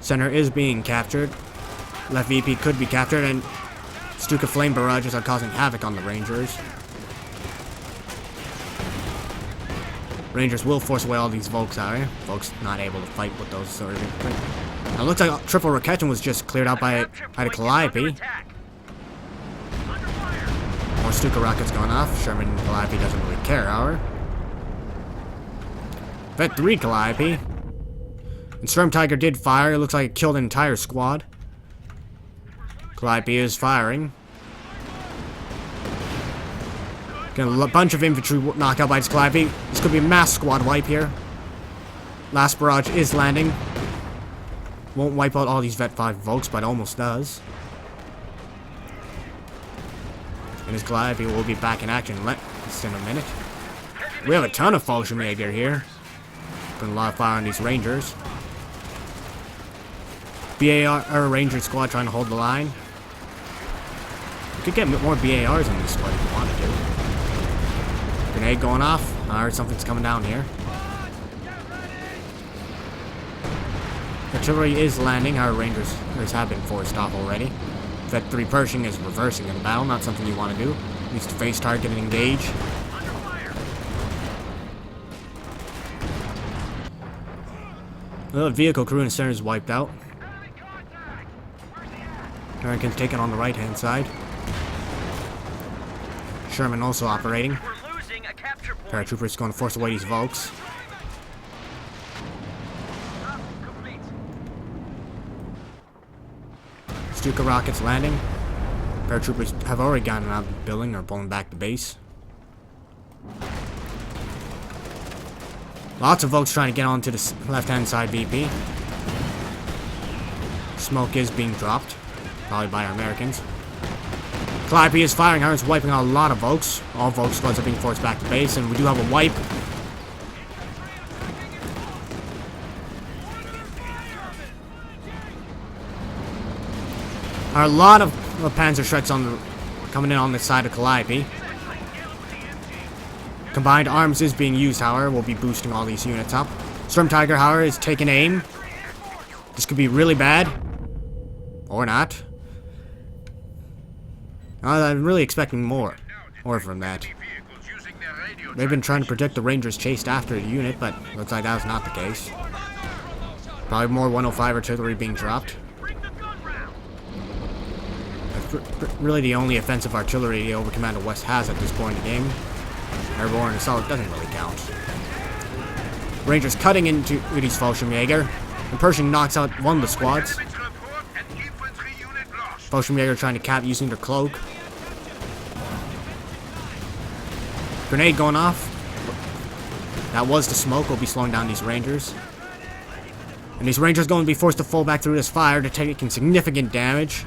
Center is being captured. Left VP could be captured, and Stuka flame barrages are causing havoc on the Rangers. Rangers will force away all these Volks out here. Volks not able to fight with those sort of... Now, it looks like triple Raketin was just cleared out by the Calliope. More Stuka rockets going off. Sherman and Calliope doesn't really care, however. Vet 3 Calliope. And Storm Tiger did fire. It looks like it killed an entire squad. Calliope is firing. Getting a bunch of infantry knocked out by his Calliope. This could be a mass squad wipe here. Last barrage is landing. Won't wipe out all these Vet 5 Volks, but almost does. And his Calliope will be back in action in less than a minute. We have a ton of Fallschirmjäger here. Putting a lot of fire on these Rangers. BAR Ranger squad trying to hold the line. You could get more BARs in this squad if you wanted to. Grenade going off. I heard something's coming down here. Artillery is landing. Our Rangers have been forced off already. Vet 3 Pershing is reversing in battle. Not something you want to do. Needs to face target and engage. The vehicle crew in the center is wiped out. Americans taken on the right hand side. Sherman also operating. Paratroopers going to force away these Volks. Stuka rockets landing. Paratroopers have already gotten out of the building or pulling back the base. Lots of Volks trying to get onto the left-hand side VP. Smoke is being dropped. Probably by our Americans. Calliope is firing hard. It's wiping out a lot of Volks. All Volk squads are being forced back to base, and we do have a wipe. A lot of Panzer Shreks coming in on the side of Calliope. Combined arms is being used, however. We'll be boosting all these units up. Storm Tiger, however, is taking aim. This could be really bad. Or not. I'm really expecting more from that. They've been trying to predict the Rangers chased after the unit, but looks like that was not the case. Probably more 105 artillery being dropped. That's really the only offensive artillery the Over Commander West has at this point in the game. Airborne assault doesn't really count. Rangers cutting into these Fallschirmjäger. And Pershing knocks out one of the squads. Damage report, an infantry unit lost. Fallschirmjäger trying to cap using their cloak. Grenade going off. That was the smoke. Will be slowing down these Rangers. And these Rangers going to be forced to fall back through this fire. They're taking significant damage.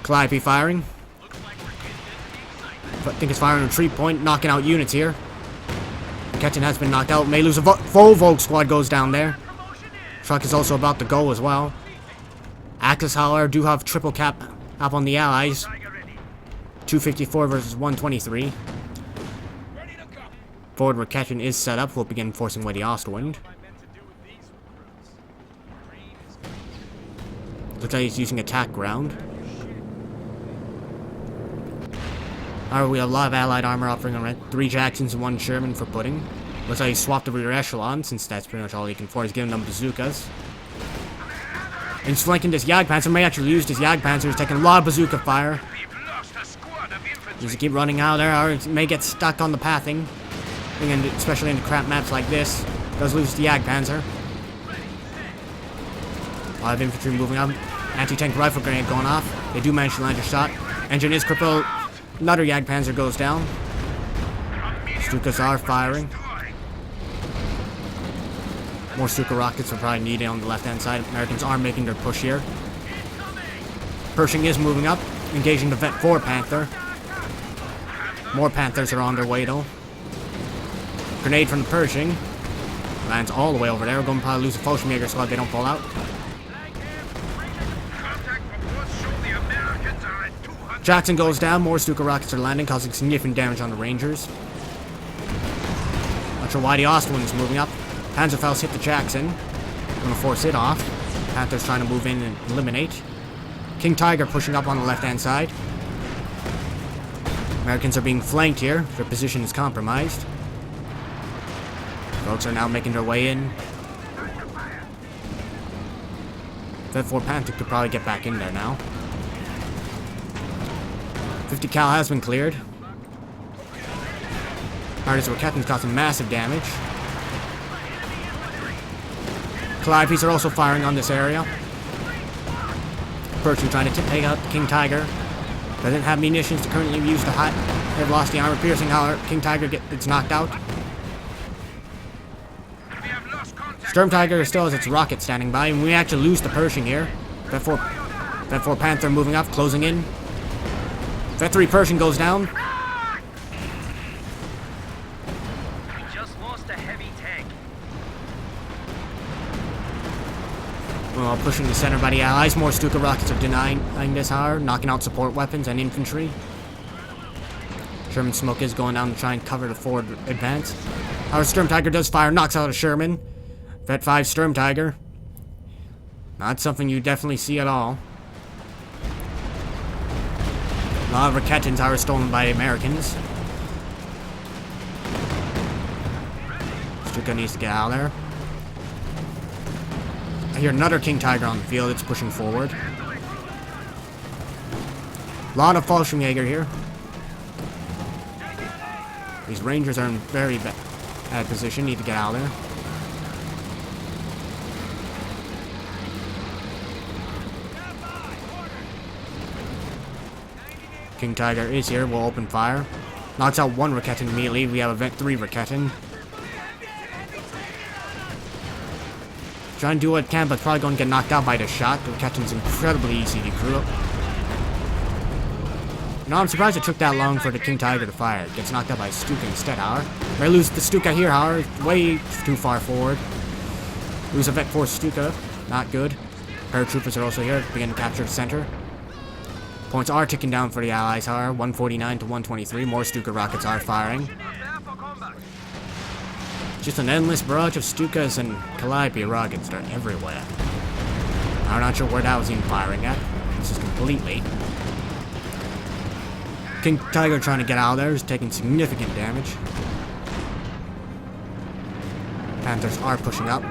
Calliope firing. I think it's firing a retreat point, knocking out units here. Ketchin has been knocked out. May lose a full Vogue squad goes down there. Truck is also about to go as well. Axis, however, do have triple cap up on the Allies. 254 versus 123. Forward where Ketchin is set up. We'll begin forcing away the Ostwind. Looks like he's using attack ground. Alright, we have a lot of allied armor offering on 3 Jacksons and 1 Sherman for pudding. Looks like he swapped the rear echelon, since that's pretty much all he can afford. He's giving them bazookas. And he's flanking this Jagdpanzer. May actually use this Jagdpanzer. He's taking a lot of bazooka fire. We've lost a squad of infantry. Needs to keep running out there, or it may get stuck on the pathing. Especially in the crap maps like this. Does lose the Jagdpanzer. A lot of infantry moving up. Anti-tank rifle grenade going off. They do manage to land a shot. Engine is crippled. Another Jagdpanzer goes down. Stukas are firing. More Stuka rockets are probably needed on the left-hand side. Americans are making their push here. Pershing is moving up, engaging the Vet 4 Panther. More Panthers are on their way though. Grenade from the Pershing. Lands all the way over there. We're going to probably lose a Fallschirmjäger squad if they don't fall out. Jackson goes down. More Stuka rockets are landing, causing significant damage on the Rangers. Not sure why the Ostwind is moving up. Panzerfaust hit the Jackson. Gonna force it off. Panther's trying to move in and eliminate. King Tiger pushing up on the left-hand side. Americans are being flanked here. Their position is compromised. Folks are now making their way in. Vet 4 Panther could probably get back in there now. 50 cal has been cleared. Artists where Captain's causing massive damage. Calliopes are also firing on this area. Pershing trying to take out King Tiger. Doesn't have munitions to currently use the hot. They've lost the armor piercing, however, King Tiger gets knocked out. Sturm Tiger still has its rocket standing by, and we actually lose the Pershing here. Vet 4 Panther moving up, closing in. Vet 3 Pershing goes down. We just lost a heavy tank. Well, pushing the center by the Allies. More Stuka rockets are denying this hour, knocking out support weapons and infantry. Sherman smoke is going down to try and cover the forward advance. Our Sturm Tiger does fire, knocks out a Sherman. Vet 5 Sturm Tiger. Not something you definitely see at all. A lot of Raketins are stolen by the Americans. Stuka needs to get out of there. I hear another King Tiger on the field. It's pushing forward. A lot of Fallschirmjäger here. These Rangers are in very bad position. Need to get out of there. King Tiger is here. We'll open fire. Knocks out one Raketin immediately. We have a Vet 3 Raketin. Trying to do what it can, but probably going to get knocked out by the shot. The Raketin's incredibly easy to crew up. No, I'm surprised it took that long for the King Tiger to fire. It gets knocked out by Stuka instead, however. May lose the Stuka here, however. Way too far forward. Lose a Vet 4 Stuka. Not good. Paratroopers are also here. Begin to capture the center. Points are ticking down for the Allies, however. 149 to 123. More Stuka rockets are firing. Just an endless barrage of Stukas and Calliope rockets. They're everywhere. I'm not sure where that was even firing at. This is completely. King Tiger trying to get out of there is taking significant damage. Panthers are pushing up.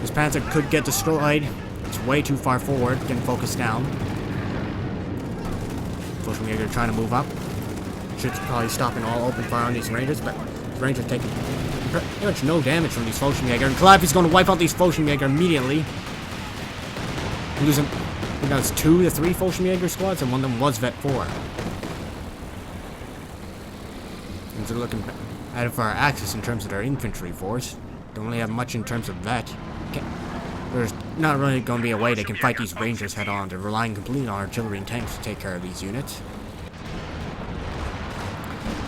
This Panther could get destroyed. It's way too far forward, getting focused down. Fallschirmjäger trying to move up. should probably stop an all open fire on these Rangers, but the Rangers taking pretty much no damage from these Fallschirmjäger. And Calliope's going to wipe out these Fallschirmjäger immediately. Losing, I think that's 2 to 3 Fallschirmjäger squads, and one of them was Vet 4. And so looking at it for our Axis in terms of their infantry force. Don't really have much in terms of Vet. There's not really going to be a way they can fight these Rangers head on. They're relying completely on artillery and tanks to take care of these units.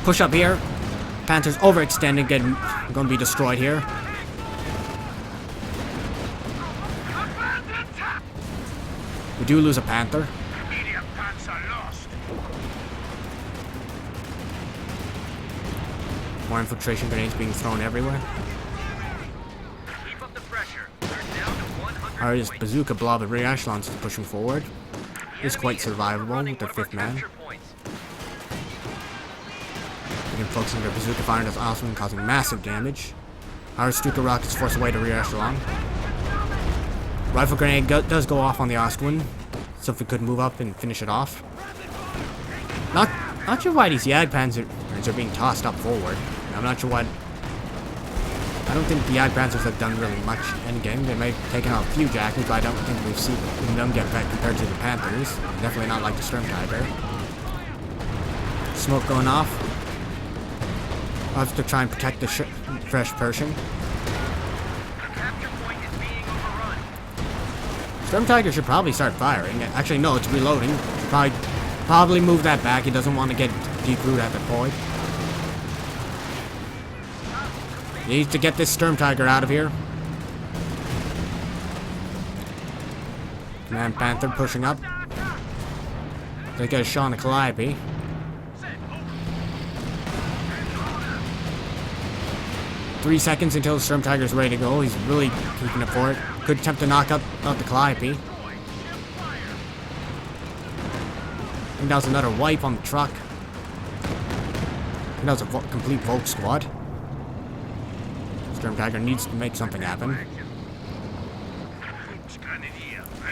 Push up here. Panthers overextended, going to be destroyed here. We do lose a Panther. Medium Panzer lost. More infiltration grenades being thrown everywhere. Keep up the pressure. They're down to 100 Our points. bazooka blob of rear echelons is pushing forward. The It's quite enemy is survivable running with their one of our 5th man. capture points. They can focus on their bazooka fire that's awesome, causing massive damage. Our Stuka rockets force away the rear echelon. Rifle grenade does go off on the Ostwind, so if we could move up and finish it off. Not sure why these Jagdpanzers are being tossed up forward. I'm not sure why. I don't think the Jagdpanzers have done really much in game. They may have taken out a few Jackals, but I don't think we've seen them get back compared to the Panthers. Definitely not like the Sturmtiger. Smoke going off. I'll have to try and protect the fresh Pershing. The capture point is being overrun. Sturmtiger should probably start firing. Actually, no, it's reloading. Should probably move that back. He doesn't want to get deep-root at the point. He needs to get this Sturmtiger out of here. Command Panther pushing up. They get a shot on the Calliope. Three seconds until the Sturmtiger's ready to go. He's really keeping it for it. Could attempt to knock out the Calliope. I think that was another wipe on the truck. I think that was a complete Volk squad. Sturmtiger needs to make something happen.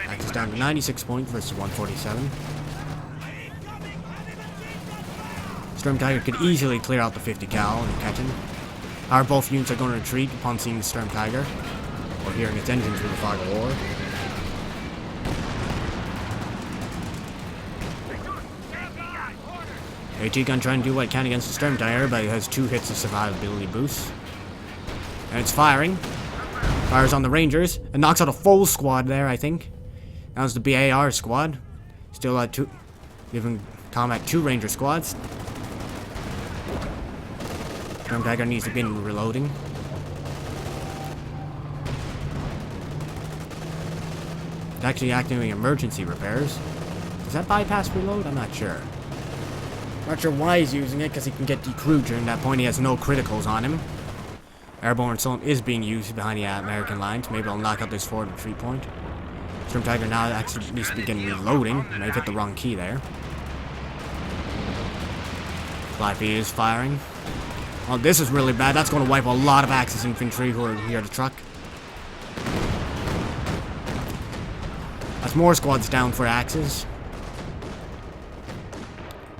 Axis down to 96 points versus 147. Sturmtiger could easily clear out the 50 cal and catch him. Our both units are going to retreat upon seeing the Sturmtiger, or hearing its engine through the fog of war. AT gun trying to do what it can against the Sturmtiger, but it has 2 hits of survivability boost. And it's firing. Fires on the Rangers, and knocks out a full squad there, I think. That was the BAR squad. Still at 2, giving combat 2 Ranger squads. Sturmtiger needs to begin reloading. It's actually activating emergency repairs. Does that bypass reload? I'm not sure. Not sure why he's using it, because he can get decrewed during that point. He has no criticals on him. Airborne assault is being used behind the American lines. Maybe I'll knock out this forward retreat point. Sturmtiger now actually needs to begin reloading. May have hit the wrong key there. Calliope is firing. Oh, this is really bad. That's going to wipe a lot of Axis infantry who are near the truck. That's more squads down for Axis.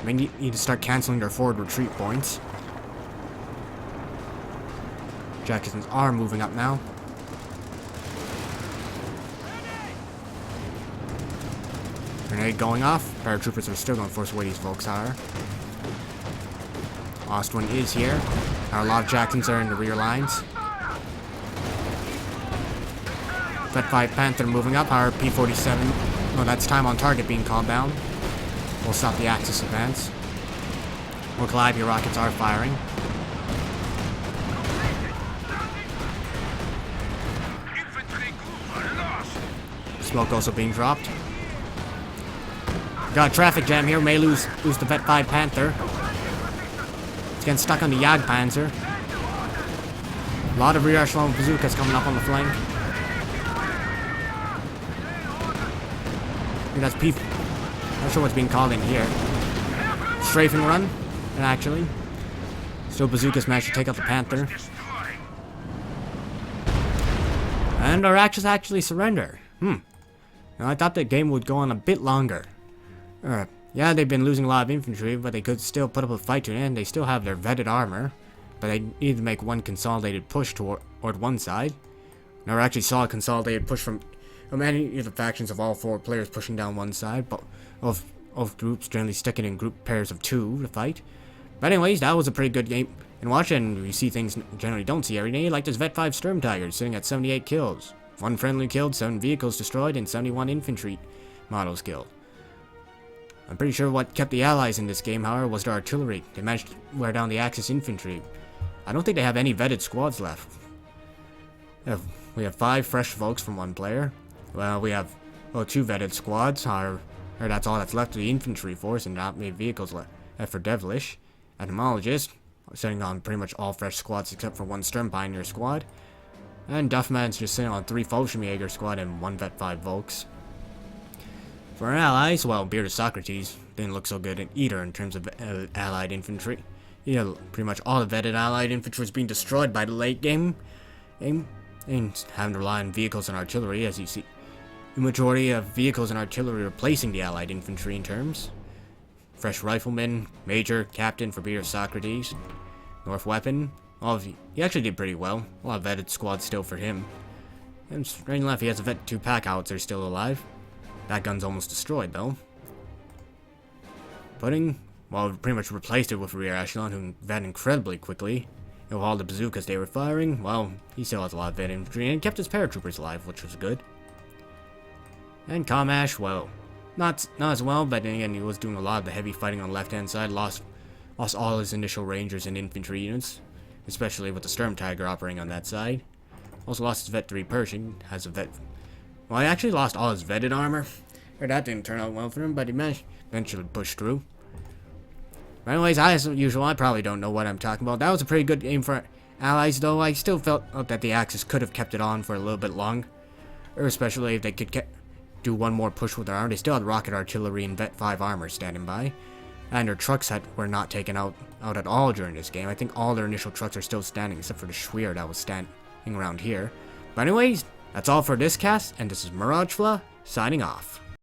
They need to start cancelling their forward retreat points. Jacksons are moving up now. Grenade going off. Paratroopers are still going to force away these Volkshire. Ostwind is here. Our lot of Jacksons are in the rear lines. Vet 5 Panther moving up. Our P-47. Oh, that's time on target being called down. We'll stop the Axis advance. More Calliope rockets are firing. Smoke also being dropped. Got a traffic jam here. May lose the Vet 5 Panther. It's getting stuck on the Jagdpanzer. A lot of rear echelon bazookas coming up on the flank. I think that's P. Not sure what's being called in here. Strafing run, actually. Still bazookas managed to take out the Panther. And our Axis actually surrender. Now, I thought the game would go on a bit longer. Yeah, they've been losing a lot of infantry, but they could still put up a fight to the end. They still have their vetted armor, but they need to make one consolidated push toward one side. Never actually saw a consolidated push from many of the factions of all 4 players pushing down one side, but of groups generally sticking in group pairs of 2 to fight. But anyways, that was a pretty good game. And watching, you see things generally don't see every day, like this Vet 5 Sturm Tiger sitting at 78 kills. 1 friendly killed, 7 vehicles destroyed, and 71 infantry models killed. I'm pretty sure what kept the allies in this game, however, was their artillery. They managed to wear down the Axis infantry. I don't think they have any vetted squads left. We have 5 fresh folks from 1 player. Well, we have 2 vetted squads, or that's all that's left of the infantry force, and not many vehicles left for Devilish. Entomologist, sitting on pretty much all fresh squads except for 1 Sturm Pioneer squad. And Duffman's just sitting on 3 Fallschirmjäger squad and 1 Vet 5 Volks. For our allies, well, Bearded Socrates didn't look so good either in terms of allied infantry. Pretty much all the vetted allied infantry was being destroyed by the late game. And having to rely on vehicles and artillery, as you see. The majority of vehicles and artillery replacing the allied infantry in terms. Fresh Rifleman, Major, Captain for Bearded Socrates. North Weapon, he actually did pretty well. A lot of vetted squads still for him. And right and left, he has a vet 2 pack howitzer still alive. That gun's almost destroyed, though. Pretty much replaced it with rear echelon, who vet incredibly quickly. And with all the bazookas they were firing, well, he still has a lot of vet infantry, and kept his paratroopers alive, which was good. And Kamash, well, not as well, but then again, he was doing a lot of the heavy fighting on the left-hand side, lost all his initial rangers and infantry units, especially with the Sturm Tiger operating on that side. Also lost his vet 3 Pershing, has a vet... Well, he actually lost all his vetted armor. That didn't turn out well for him, but he managed to eventually push through. But anyways, as usual, I probably don't know what I'm talking about. That was a pretty good game for allies, though. I still felt that the Axis could have kept it on for a little bit longer. Or especially if they could do one more push with their armor. They still had rocket artillery and Vet 5 armor standing by. And their trucks were not taken out at all during this game. I think all their initial trucks are still standing, except for the Schweer that was standing around here. But anyways, that's all for this cast, and this is Miragefla, signing off.